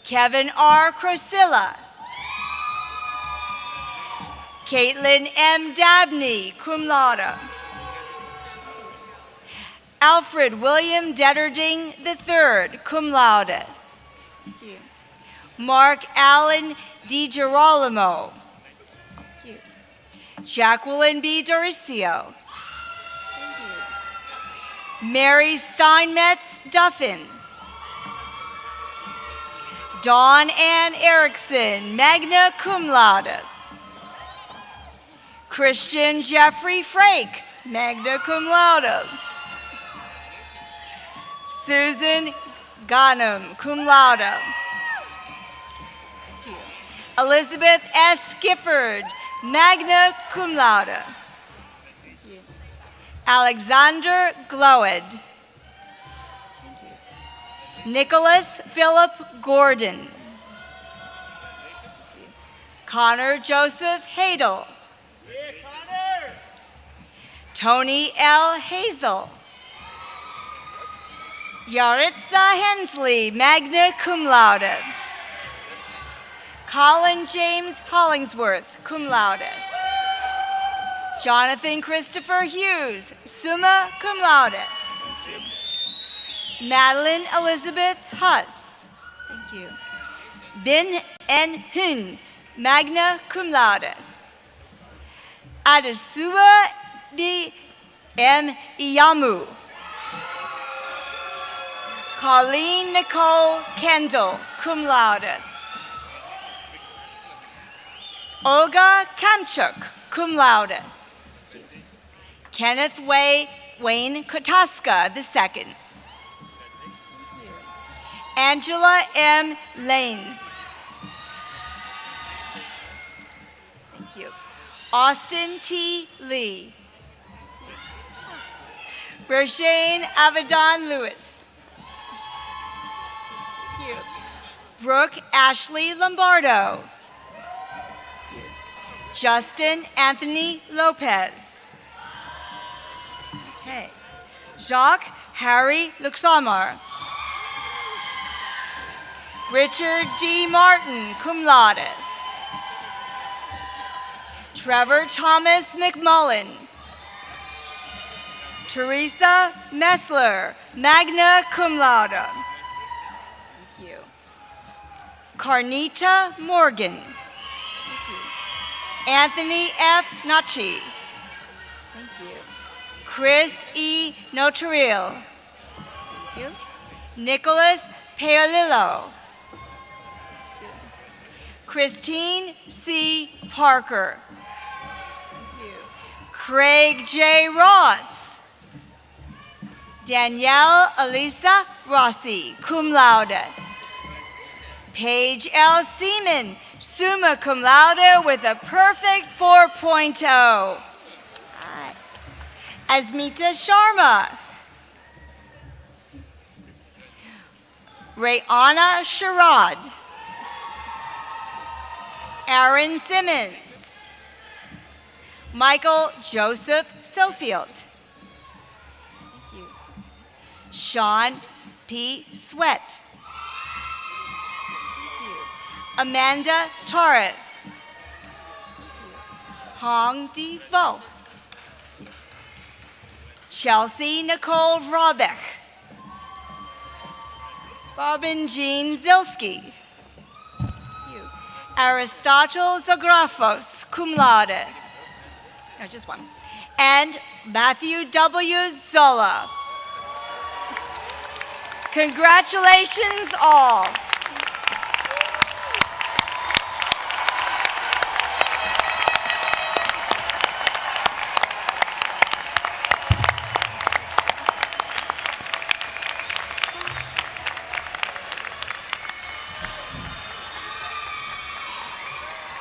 Kevin R. Crosilla. Caitlin M. Dabney, cum laude. Alfred William Detterding III, cum laude. Thank you. Mark Allen DiGirolamo. Thank you. Jacqueline B. Doricio. Thank you. Mary Steinmetz Duffin. Dawn Ann Erickson, magna cum laude. Christian Jeffrey Frake, magna cum laude. Susan Ghanem, cum laude. Elizabeth S. Gifford, magna cum laude. Alexander Glowed. Nicholas Philip Gordon. Connor Joseph Hadel. Tony L. Hazel. Yaritza Hensley, magna cum laude. Colin James Hollingsworth, cum laude. Jonathan Christopher Hughes, summa cum laude. Madeline Elizabeth Huss. Thank you. Bin N. Hun, magna cum laude. Adesua B. M. Iyamu. Colleen Nicole Kendall, cum laude. Olga Kamchuk, cum laude. Kenneth Wayne Kotaska II. Angela M. Lanes. Thank you. Austin T. Lee. Roshane Avedon Lewis. Thank you. Brooke Ashley Lombardo. Justin Anthony Lopez. Okay. Jacques Harry Luxamar. Richard D. Martin, cum laude. Trevor Thomas McMullen. Teresa Messler, magna cum laude. Thank you. Carnita Morgan. Thank you. Anthony F. Nachi. Thank you. Chris E. Notaril. you. Nicholas Paolillo. Christine C. Parker. Thank you. Craig J. Ross. Danielle Elisa Rossi, cum laude. Paige L. Seaman, summa cum laude with a perfect 4.0. Asmita Sharma. Rayana Sharad. Aaron Simmons. Michael Joseph Sofield. Thank you. Sean P. Sweat. Thank you. Amanda Torres. Hong Di Vo. Chelsea Nicole Vrobeck. Robin Jean Zilski. Aristotle Zagrafos, cum laude. No, just one. And Matthew W. Zola. Congratulations all.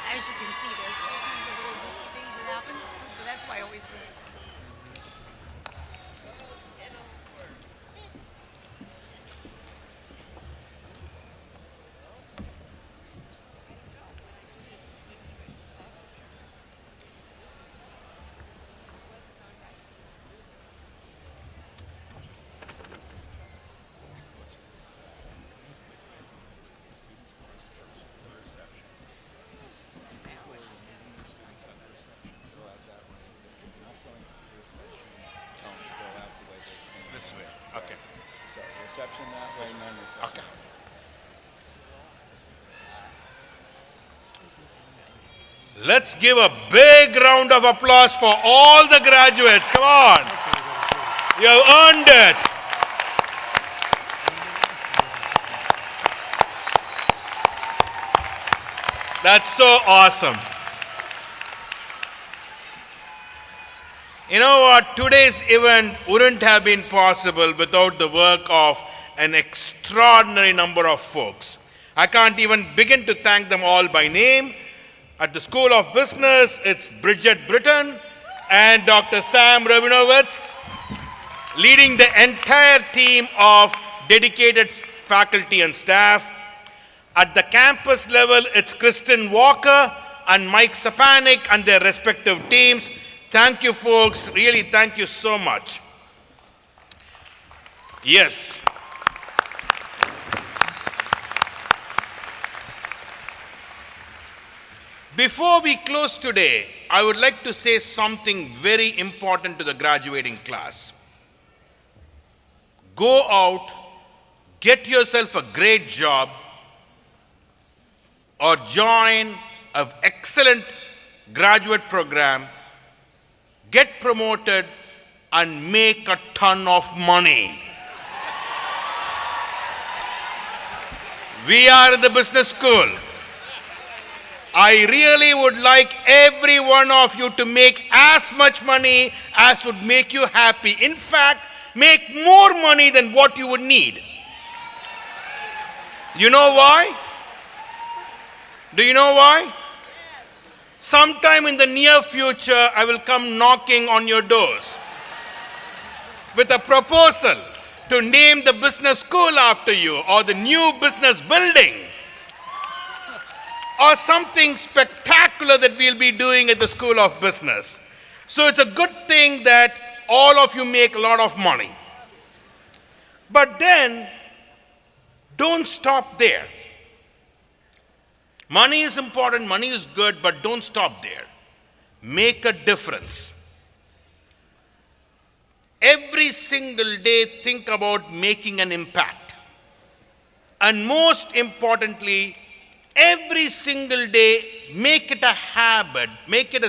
As you can see, there's all kinds of little goofy things that happen, so that's why I always do it. This way. Okay. So reception that way, and then reception. Okay. Let's give a big round of applause for all the graduates. Come on. You have earned it. That's so awesome. You know what? Today's event wouldn't have been possible without the work of an extraordinary number of folks. I can't even begin to thank them all by name. At the School of Business, it's Bridget Britton and Dr. Sam Rabinowitz, leading the entire team of dedicated faculty and staff. At the campus level, it's Kristen Walker and Mike Sapanik and their respective teams. Thank you, folks. Really, thank you so much. Yes. Before we close today, I would like to say something very important to the graduating class. Go out, get yourself a great job, or join an excellent graduate program, get promoted, and make a ton of money. We are in the business school. I really would like every one of you to make as much money as would make you happy. In fact, make more money than what you would need. You know why? Do you know why? Sometime in the near future, I will come knocking on your doors with a proposal to name the business school after you, or the new business building, or something spectacular that we'll be doing at the School of Business. So it's a good thing that all of you make a lot of money. But then, don't stop there. Money is important, money is good, but don't stop there. Make a difference. Every single day, think about making an impact. And most importantly, every single day, make it a habit, make it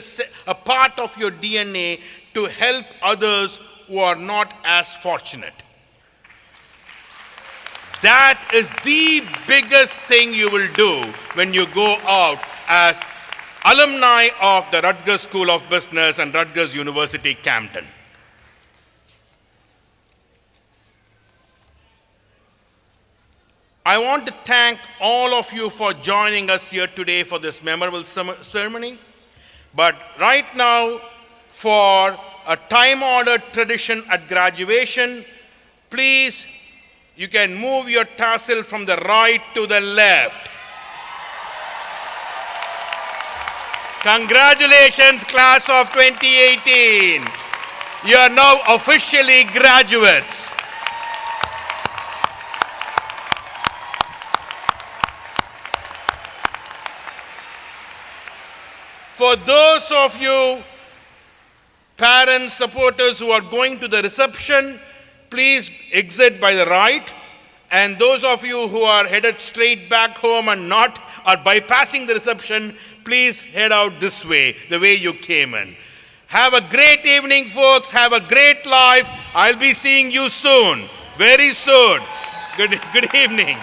a part of your DNA to help others who are not as fortunate. That is the biggest thing you will do when you go out as alumni of the Rutgers School of Business and Rutgers University-Camden. I want to thank all of you for joining us here today for this memorable ceremony. But right now, for a time-honored tradition at graduation, please, you can move your tassel from the right to the left. Congratulations, class of 2018. You are now officially graduates. For those of you parents, supporters who are going to the reception, please exit by the right. And those of you who are headed straight back home and not are bypassing the reception, please head out this way, the way you came in. Have a great evening, folks. Have a great life. I'll be seeing you soon, very soon. Good evening.